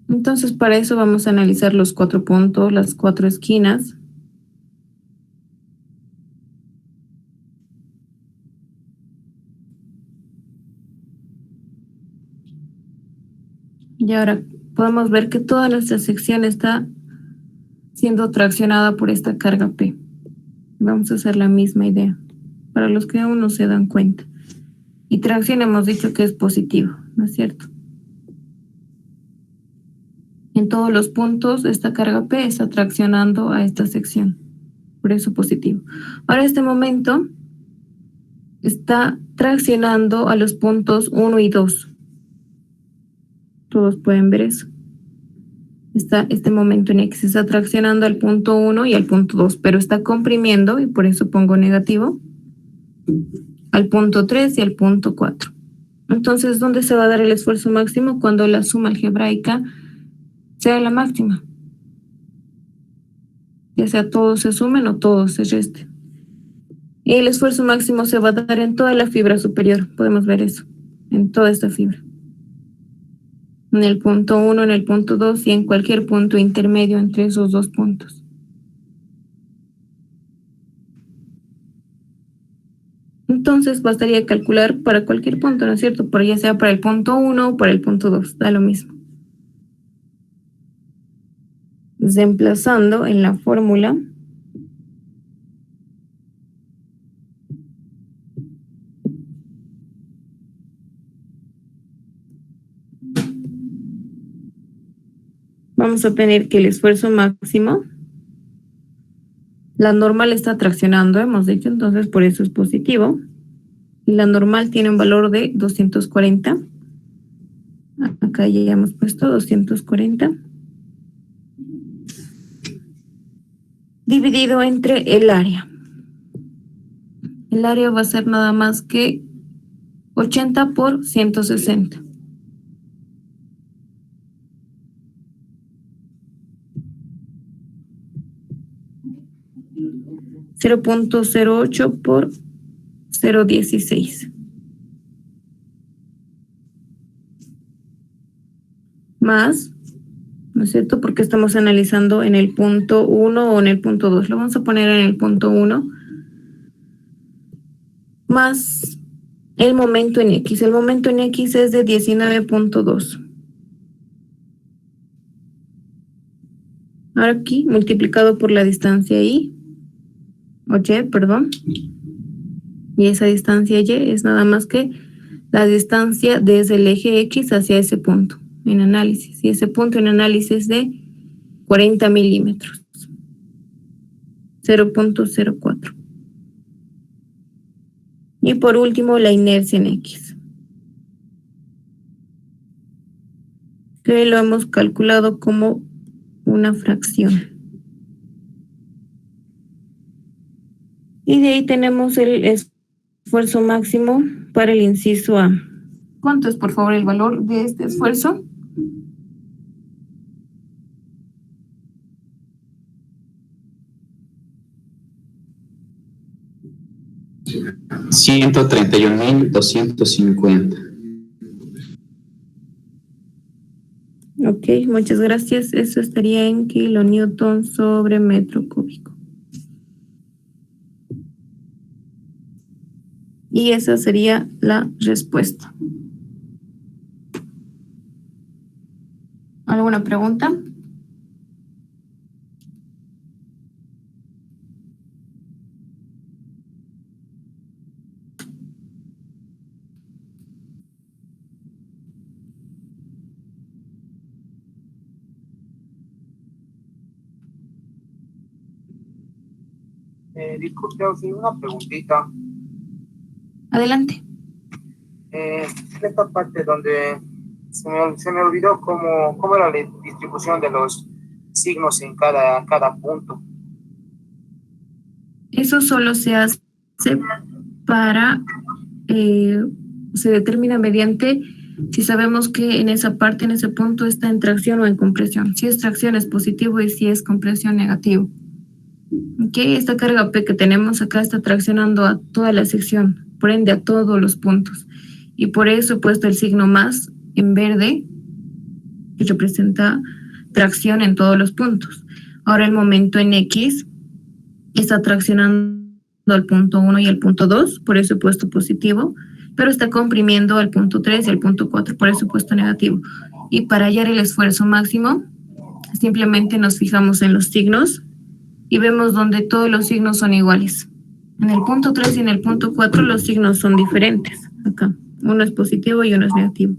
Entonces, para eso vamos a analizar los 4 puntos, las 4 esquinas. Y ahora podemos ver que toda nuestra sección está siendo traccionada por esta carga P. Vamos a hacer la misma idea, para los que aún no se dan cuenta. Y tracción hemos dicho que es positivo, ¿no es cierto? En todos los puntos esta carga P está traccionando a esta sección, por eso positivo. Ahora este momento está traccionando a los puntos 1 y 2. Todos pueden ver eso. Este momento en X está traccionando al punto 1 y al punto 2, pero está comprimiendo, y por eso pongo negativo, al punto 3 y al punto 4. Entonces, ¿dónde se va a dar el esfuerzo máximo? Cuando la suma algebraica sea la máxima. Ya sea todos se sumen o todos se resten. Y el esfuerzo máximo se va a dar en toda la fibra superior. Podemos ver eso, en toda esta fibra. En el punto 1, en el punto 2 y en cualquier punto intermedio entre esos dos puntos. Entonces bastaría calcular para cualquier punto, ¿no es cierto? Ya sea para el punto 1 o para el punto 2, da lo mismo. Reemplazando en la fórmula vamos a tener que el esfuerzo máximo, la normal está traccionando, hemos dicho, entonces por eso es positivo. Y la normal tiene un valor de 240. Acá ya hemos puesto 240. Dividido entre el área. El área va a ser nada más que 80 por 160. .08 por 0.16. Más, ¿no es cierto? Porque estamos analizando en el punto 1 o en el punto 2. Lo vamos a poner en el punto 1. Más el momento en X. El momento en X es de 19.2. Ahora aquí, multiplicado por la distancia Y, o Y, perdón. Y esa distancia Y es nada más que la distancia desde el eje X hacia ese punto en análisis. Y ese punto en análisis es de 40 milímetros. 0.04. Y por último, la inercia en X, que lo hemos calculado como una fracción. Y de ahí tenemos el esfuerzo máximo para el inciso A. ¿Cuánto es, por favor, el valor de este esfuerzo? $131,250. Ok, muchas gracias. Eso estaría en kilonewton sobre metro cúbico. Y esa sería la respuesta. ¿Alguna pregunta? Disculpe, sí, una preguntita. Adelante. Esta parte donde se me olvidó cómo era la distribución de los signos en cada punto. Eso solo se hace para, se determina mediante si sabemos que en esa parte, en ese punto está en tracción o en compresión. Si es tracción es positivo y si es compresión negativo. Okay, esta carga P que tenemos acá está traccionando a toda la sección, por ende a todos los puntos. Y por eso he puesto el signo más en verde, que representa tracción en todos los puntos. Ahora el momento en X está traccionando al punto 1 y al punto 2, por eso he puesto positivo, pero está comprimiendo al punto 3 y al punto 4, por eso he puesto negativo. Y para hallar el esfuerzo máximo, simplemente nos fijamos en los signos y vemos donde todos los signos son iguales. En el punto 3 y en el punto 4 los signos son diferentes. Acá, uno es positivo y uno es negativo.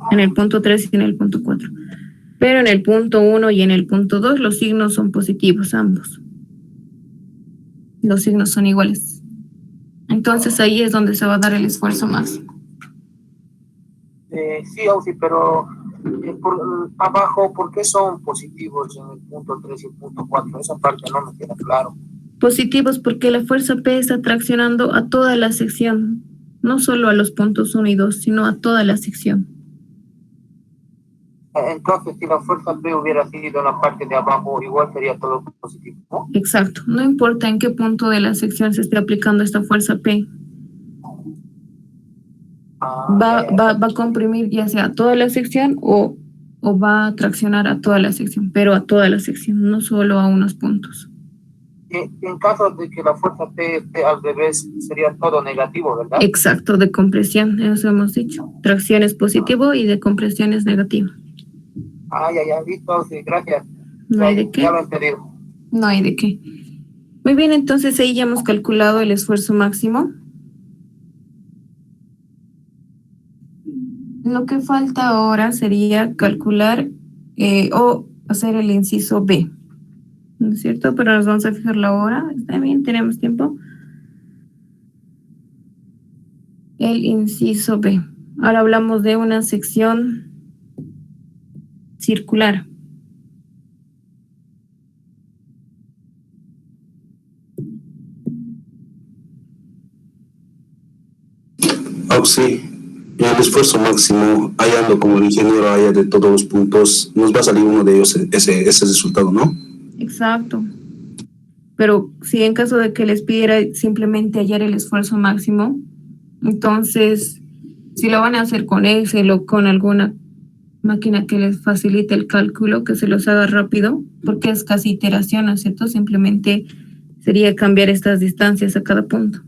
En el punto 3 y en el punto 4. Pero en el punto 1 y en el punto 2 los signos son positivos, ambos. Los signos son iguales. Entonces ahí es donde se va a dar el esfuerzo máximo. Sí, Ausi, pero abajo, ¿por qué son positivos en el punto 3 y el punto 4? Esa parte no me queda claro. Positivos porque la fuerza P está traccionando a toda la sección, no solo a los puntos 1 y 2, sino a toda la sección. Entonces, si la fuerza P hubiera sido en la parte de abajo, igual sería todo positivo, ¿no? Exacto, no importa en qué punto de la sección se esté aplicando esta fuerza P. Va a comprimir ya sea a toda la sección o va a traccionar a toda la sección, pero a toda la sección, no solo a unos puntos. En caso de que la fuerza P esté al revés, sería todo negativo, ¿verdad? Exacto, de compresión, eso hemos dicho. Tracción es positivo y de compresión es negativo. Ya, listo, sí, gracias. No hay de qué. Ya lo he entendido. No hay de qué. Muy bien, entonces ahí ya hemos calculado el esfuerzo máximo. Lo que falta ahora sería calcular o hacer el inciso B, ¿no es cierto? Pero nos vamos a fijar la hora. ¿Está bien? ¿Tenemos tiempo? El inciso B. Ahora hablamos de una sección circular. Oh, sí. El esfuerzo máximo, hallando como el ingeniero haya de todos los puntos, nos va a salir uno de ellos ese resultado, ¿no? Exacto. Pero si en caso de que les pidiera simplemente hallar el esfuerzo máximo, entonces, si lo van a hacer con Excel o con alguna máquina que les facilite el cálculo, que se los haga rápido, porque es casi iteración, ¿no es cierto? Simplemente sería cambiar estas distancias a cada punto.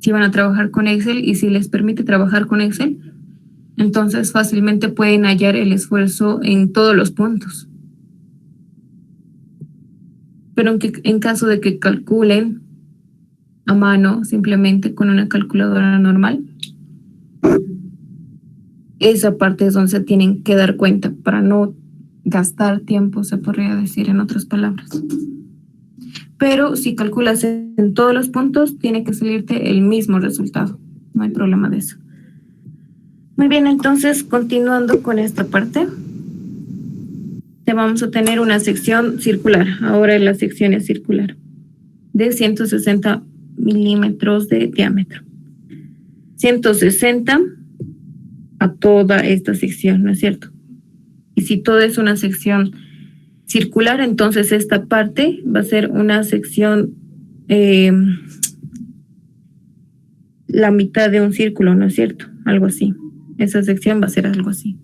Si van a trabajar con Excel y si les permite trabajar con Excel, entonces fácilmente pueden hallar el esfuerzo en todos los puntos. Pero en caso de que calculen a mano, simplemente con una calculadora normal, esa parte es donde se tienen que dar cuenta para no gastar tiempo, se podría decir en otras palabras. Pero si calculas en todos los puntos, tiene que salirte el mismo resultado. No hay problema de eso. Muy bien, entonces, continuando con esta parte, te vamos a tener una sección circular. Ahora la sección es circular, de 160 milímetros de diámetro. 160 a toda esta sección, ¿no es cierto? Y si todo es una sección circular, entonces esta parte va a ser una sección, la mitad de un círculo, ¿no es cierto? Algo así. Esa sección va a ser algo así.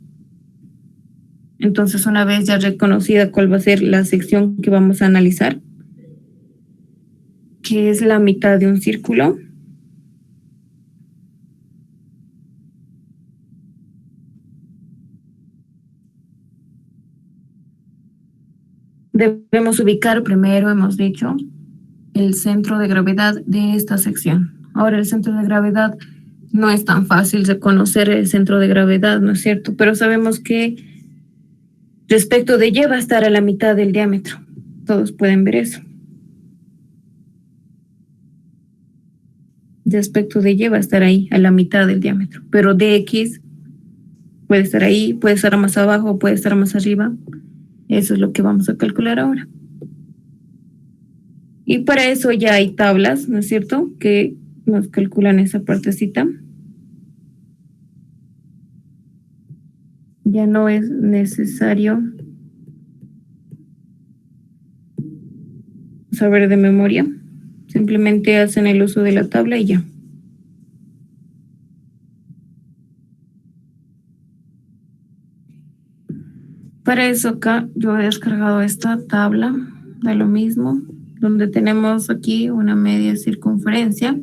Entonces, una vez ya reconocida cuál va a ser la sección que vamos a analizar, que es la mitad de un círculo, debemos ubicar primero, hemos dicho, el centro de gravedad de esta sección. Ahora, el centro de gravedad no es tan fácil reconocer el centro de gravedad, ¿no es cierto? Pero sabemos que respecto de Y va a estar a la mitad del diámetro. Todos pueden ver eso. Respecto de Y va a estar ahí, a la mitad del diámetro. Pero de X puede estar ahí, puede estar más abajo, puede estar más arriba. Eso es lo que vamos a calcular ahora. Y para eso ya hay tablas, ¿no es cierto?, que nos calculan esa partecita. Ya no es necesario saber de memoria. Simplemente hacen el uso de la tabla y ya. Para eso acá yo he descargado esta tabla de lo mismo, donde tenemos aquí una media circunferencia.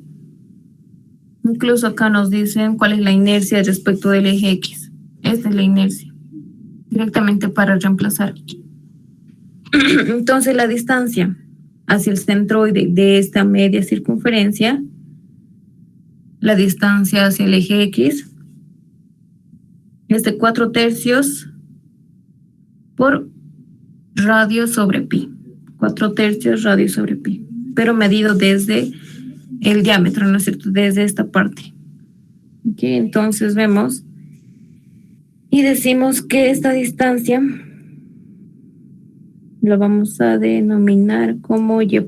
Incluso acá nos dicen cuál es la inercia respecto del eje X. Esta es la inercia, directamente para reemplazar. Entonces la distancia hacia el centroide de esta media circunferencia, la distancia hacia el eje X, es de 4/3 por radio sobre pi. 4/3 radio sobre pi, pero medido desde el diámetro, ¿no es cierto?, desde esta parte. Ok, entonces vemos y decimos que esta distancia lo vamos a denominar como Y'.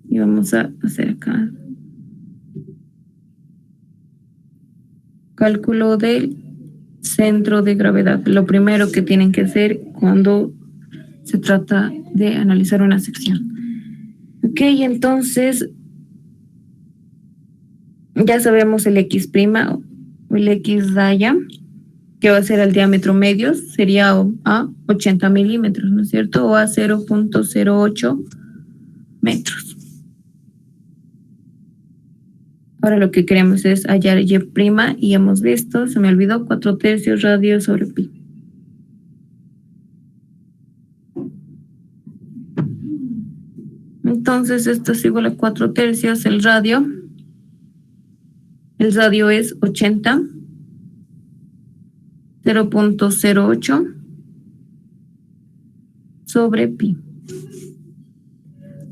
Y vamos a hacer acá cálculo del centro de gravedad. Lo primero que tienen que hacer cuando se trata de analizar una sección. Ok, entonces ya sabemos el X' o el X raya, que va a ser el diámetro medio, sería a 80 milímetros, ¿no es cierto? O a 0.08 metros. Ahora lo que queremos es hallar Y' y hemos visto, se me olvidó, 4/3 radio sobre pi. Entonces esto es igual a 4/3 el radio. El radio es 80. 0.08 sobre pi.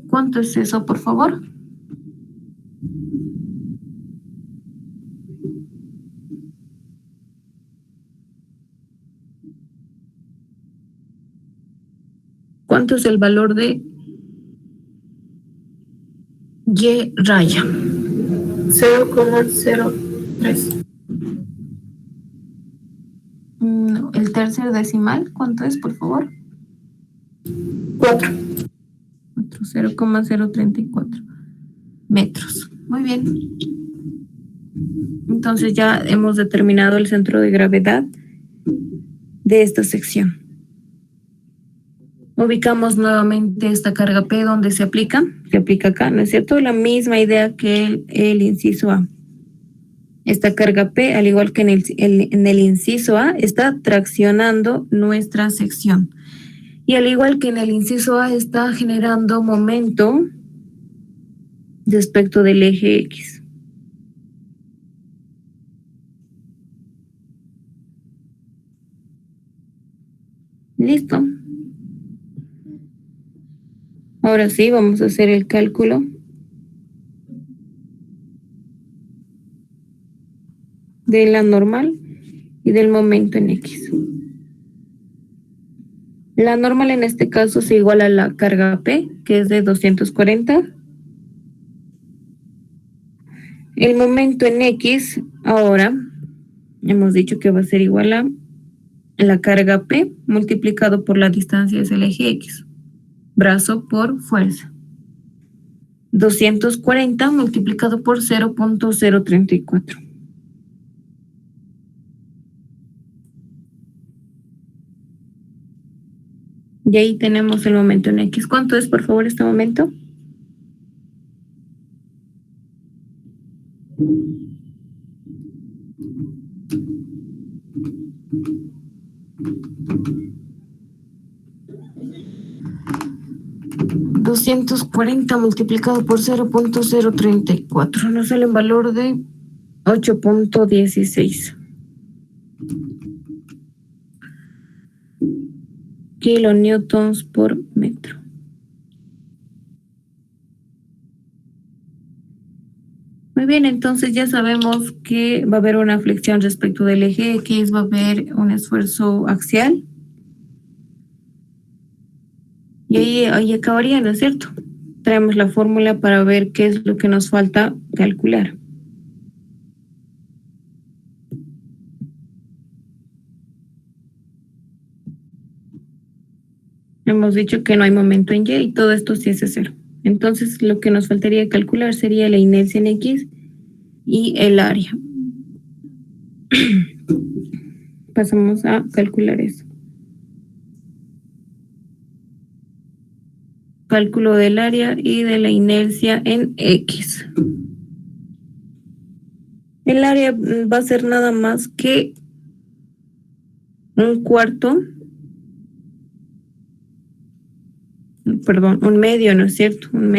¿Cuánto es eso, por favor? ¿Cuánto es el valor de y raya? 0,03. No, el tercer decimal, ¿cuánto es, por favor? 4. 0,034 metros. Muy bien. Entonces ya hemos determinado el centro de gravedad de esta sección. Ubicamos nuevamente esta carga P donde se aplica acá, ¿no es cierto? La misma idea que el inciso A. Esta carga P, al igual que en el inciso A, está traccionando nuestra sección. Y al igual que en el inciso A, está generando momento respecto del eje X. Listo. Ahora sí, vamos a hacer el cálculo de la normal y del momento en X. La normal en este caso se iguala a la carga P, que es de 240. El momento en X, ahora, hemos dicho que va a ser igual a la carga P multiplicado por la distancia es el eje X. Brazo por fuerza. 240 multiplicado por 0.034. Y ahí tenemos el momento en X. ¿Cuánto es, por favor, este momento? $240 multiplicado por 0.034. Nos sale un valor de 8.16 kilonewtons por metro. Muy bien, entonces ya sabemos que va a haber una flexión respecto del eje X, va a haber un esfuerzo axial. Y ahí acabaría, ¿no es cierto? Traemos la fórmula para ver qué es lo que nos falta calcular. Hemos dicho que no hay momento en Y y todo esto sí es cero. Entonces lo que nos faltaría calcular sería la inercia en X y el área. Pasamos a calcular eso. Cálculo del área y de la inercia en X. El área va a ser nada más que un medio, ¿no es cierto? Un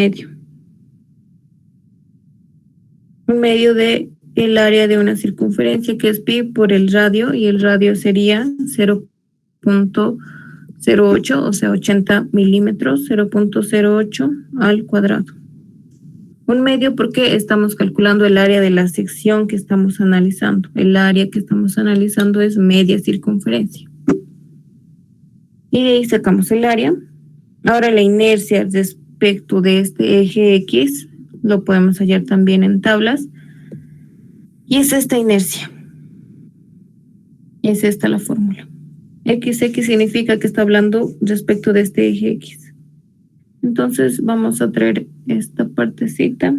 medio de el área de una circunferencia que es pi por el radio, y el radio sería 0.08, o sea 80 milímetros, 0.08 al cuadrado. Un medio porque estamos calculando el área de la sección que estamos analizando. El área que estamos analizando es media circunferencia. Y de ahí sacamos el área. Ahora la inercia respecto de este eje X lo podemos hallar también en tablas. Y es esta inercia. Es esta la fórmula. XX significa que está hablando respecto de este eje X. Entonces vamos a traer esta partecita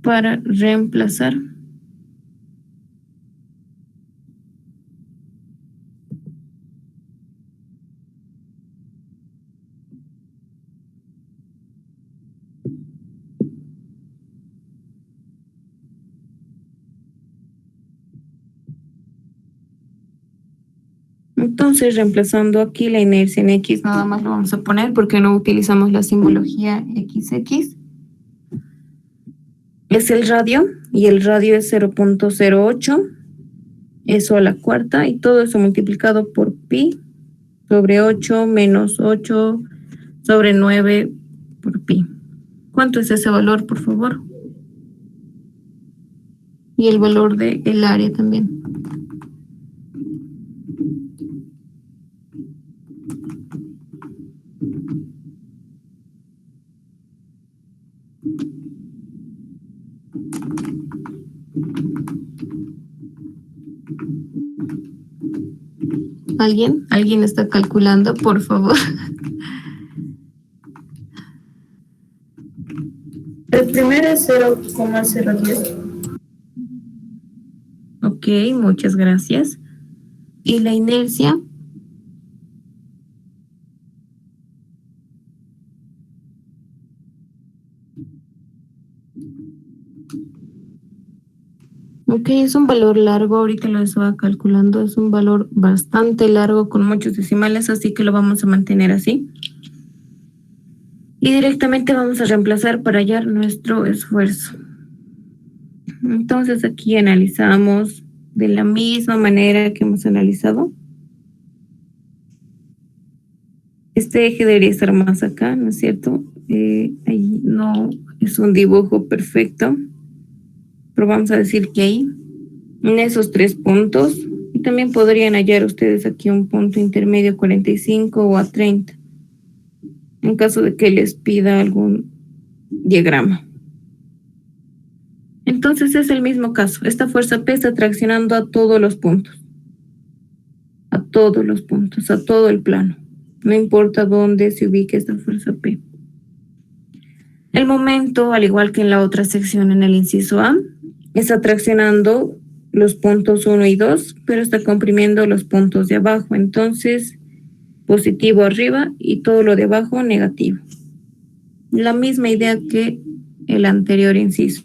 para reemplazar. Entonces, reemplazando aquí la inercia en X, nada más lo vamos a poner porque no utilizamos la simbología XX. Es el radio, y el radio es 0.08 eso a la cuarta y todo eso multiplicado por pi sobre 8 menos 8 sobre 9 por pi. ¿Cuánto es ese valor, por favor? Y el valor del área también. ¿Alguien? ¿Alguien está calculando, por favor? El primero es 0,010. Ok, muchas gracias. ¿Y la inercia? Ok, es un valor largo, ahorita lo estaba calculando, es un valor bastante largo con muchos decimales, así que lo vamos a mantener así. Y directamente vamos a reemplazar para hallar nuestro esfuerzo. Entonces aquí analizamos de la misma manera que hemos analizado. Este eje debería estar más acá, ¿no es cierto? Ahí no es un dibujo perfecto, pero vamos a decir que ahí, en esos 3 puntos, y también podrían hallar ustedes aquí un punto intermedio 45 o a 30, en caso de que les pida algún diagrama. Entonces es el mismo caso. Esta fuerza P está traccionando a todos los puntos. A todos los puntos, a todo el plano. No importa dónde se ubique esta fuerza P. El momento, al igual que en la otra sección en el inciso A, está traccionando los puntos 1 y 2, pero está comprimiendo los puntos de abajo. Entonces, positivo arriba y todo lo de abajo negativo. La misma idea que el anterior inciso.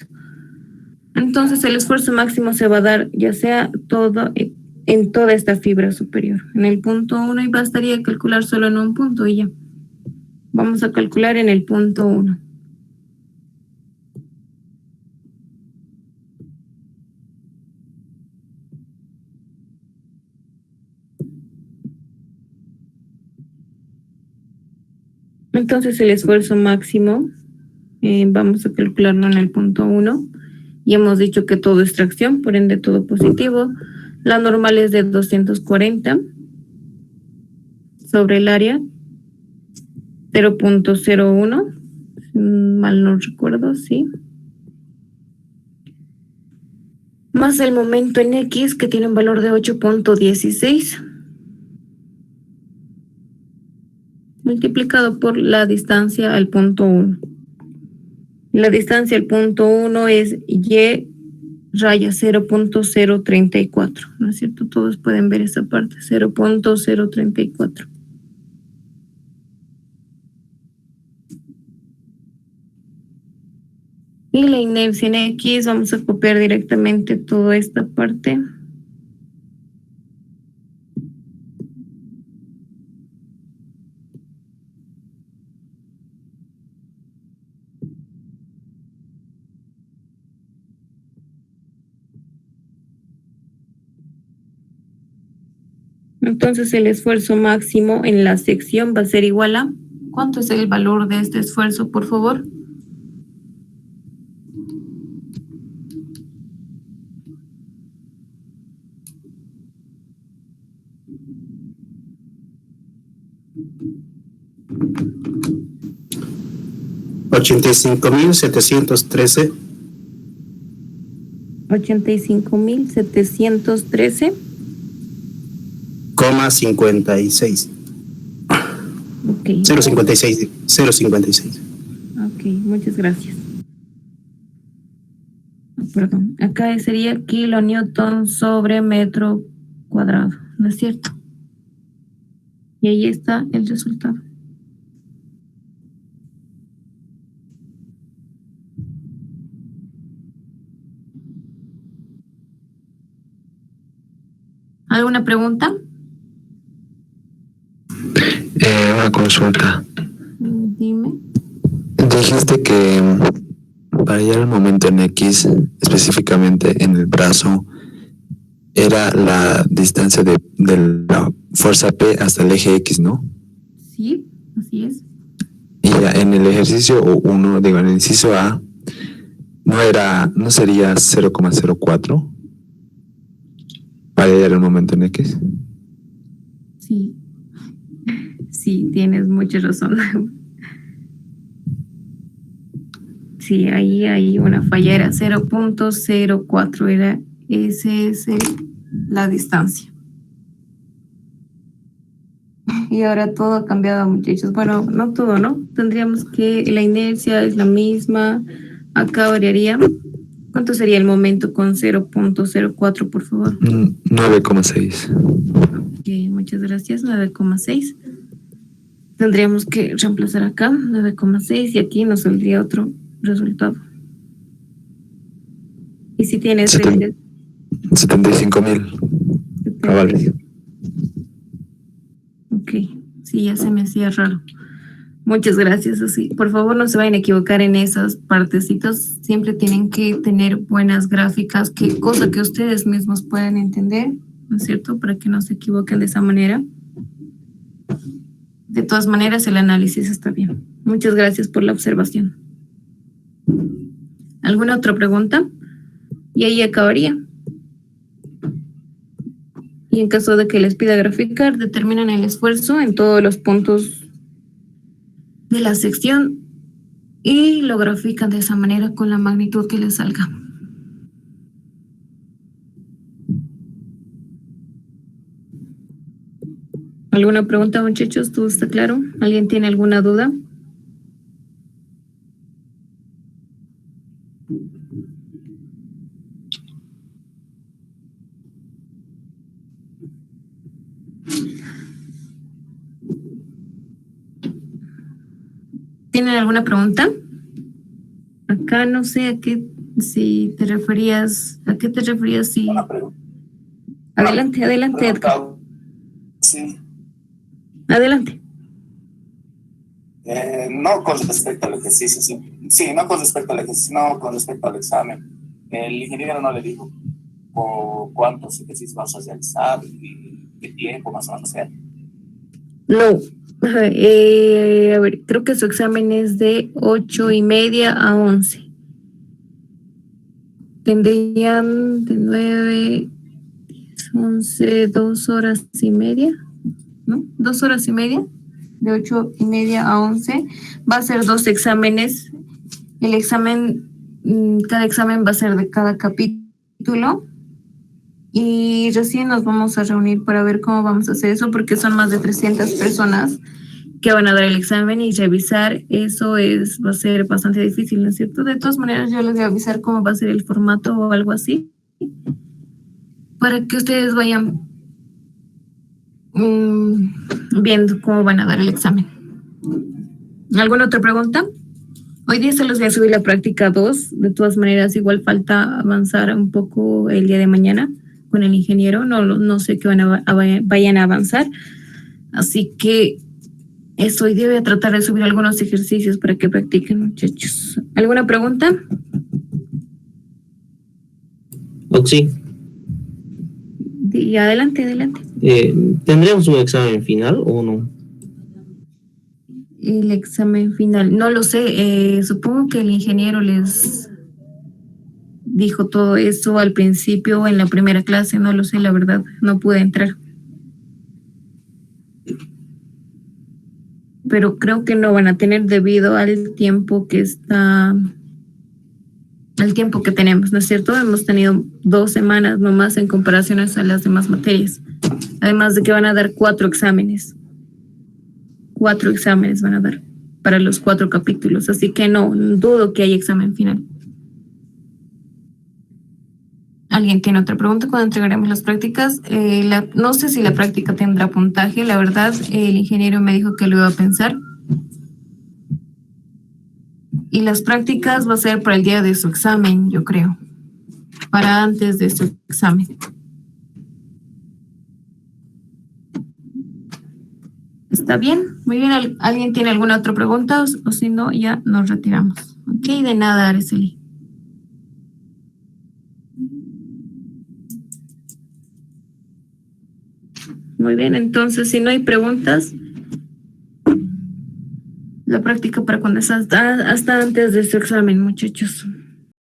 Entonces, el esfuerzo máximo se va a dar ya sea en toda esta fibra superior. En el punto 1 y bastaría calcular solo en un punto y ya. Vamos a calcular en el punto 1. Entonces el esfuerzo máximo vamos a calcularlo en el punto 1 y hemos dicho que todo es tracción, por ende todo positivo. La normal es de 240 sobre el área 0.01, mal no recuerdo, sí. Más el momento en X que tiene un valor de 8.16. Multiplicado por la distancia al punto 1. La distancia al punto 1 es Y raya 0.034, ¿no es cierto? Todos pueden ver esa parte, 0.034. Y la inercia en X, vamos a copiar directamente toda esta parte. Entonces el esfuerzo máximo en la sección va a ser igual a... ¿Cuánto es el valor de este esfuerzo, por favor? $85,713. 85,713. 56. Ok. 0.56. Ok, muchas gracias. Perdón, acá sería kilonewton sobre metro cuadrado, ¿no es cierto? Y ahí está el resultado. ¿Alguna pregunta? Una consulta. Dime. Dijiste que para hallar el momento en X, específicamente en el brazo, era la distancia de la fuerza P hasta el eje X, ¿no? Sí, así es. Y ya en el ejercicio 1, digo, en el inciso A, no sería 0,04 para hallar el momento en X. Sí. Sí, tienes mucha razón. Sí, ahí hay una falla, era 0,04, ese es la distancia. Y ahora todo ha cambiado, muchachos. Bueno, no todo, ¿no? Tendríamos que, la inercia es la misma, acá variaría. ¿Cuánto sería el momento con 0,04, por favor? 9,6. Ok, muchas gracias, 9,6. Tendríamos que reemplazar acá 9,6 y aquí nos saldría otro resultado. Y si tienes 75,000 cabales. Ok, sí, ya se me hacía raro. Muchas gracias, así. Por favor, no se vayan a equivocar en esas partecitas. Siempre tienen que tener buenas gráficas, cosa que ustedes mismos puedan entender, ¿no es cierto? Para que no se equivoquen de esa manera. De todas maneras, el análisis está bien. Muchas gracias por la observación. ¿Alguna otra pregunta? Y ahí acabaría. Y en caso de que les pida graficar, determinan el esfuerzo en todos los puntos de la sección y lo grafican de esa manera con la magnitud que les salga. ¿Alguna pregunta, muchachos? ¿Todo está claro? ¿Alguien tiene alguna duda? ¿Tienen alguna pregunta? Acá no sé a qué te referías, si... Adelante, Edgar. Sí. Adelante. No con respecto al ejercicio, sí. Sí, no con respecto al ejercicio, no con respecto al examen. El ingeniero no le dijo cuántos ejercicios vas a realizar y qué tiempo más o menos hacer. No. A ver, creo que su examen es de 8:30 a 11. Tendrían de 9, 11, 2 horas y media, ¿no? 2 horas y media, de 8:30 a 11. Va a ser 2 exámenes. El examen, cada examen va a ser de cada capítulo. Y recién nos vamos a reunir para ver cómo vamos a hacer eso, porque son más de 300 personas que van a dar el examen y revisar eso va a ser bastante difícil, ¿no es cierto? De todas maneras, yo les voy a avisar cómo va a ser el formato o algo así, para que ustedes vayan viendo cómo van a dar el examen. ¿Alguna otra pregunta? Hoy día se los voy a subir la práctica 2. De todas maneras, igual falta avanzar un poco el día de mañana con el ingeniero. No sé qué vayan a avanzar. Así que eso, hoy día voy a tratar de subir algunos ejercicios para que practiquen, muchachos. ¿Alguna pregunta? Sí. Y adelante. ¿Tendremos un examen final o no? El examen final, no lo sé. Supongo que el ingeniero les dijo todo eso al principio en la primera clase. No lo sé, la verdad. No pude entrar. Pero creo que no van a tener debido al tiempo que tenemos, ¿no es cierto? Hemos tenido 2 semanas nomás en comparación a las demás materias. Además de que van a dar 4 exámenes. 4 exámenes van a dar para los 4 capítulos, así que no dudo que haya examen final. ¿Alguien tiene otra pregunta cuando entregaremos las prácticas? No sé si la práctica tendrá puntaje, la verdad, el ingeniero me dijo que lo iba a pensar. Y las prácticas va a ser para el día de su examen, yo creo, para antes de su examen. ¿Está bien? Muy bien. ¿Alguien tiene alguna otra pregunta? O si no, ya nos retiramos. Ok, de nada, Araceli. Muy bien, entonces si no hay preguntas, la práctica para cuando hasta antes de su examen, muchachos.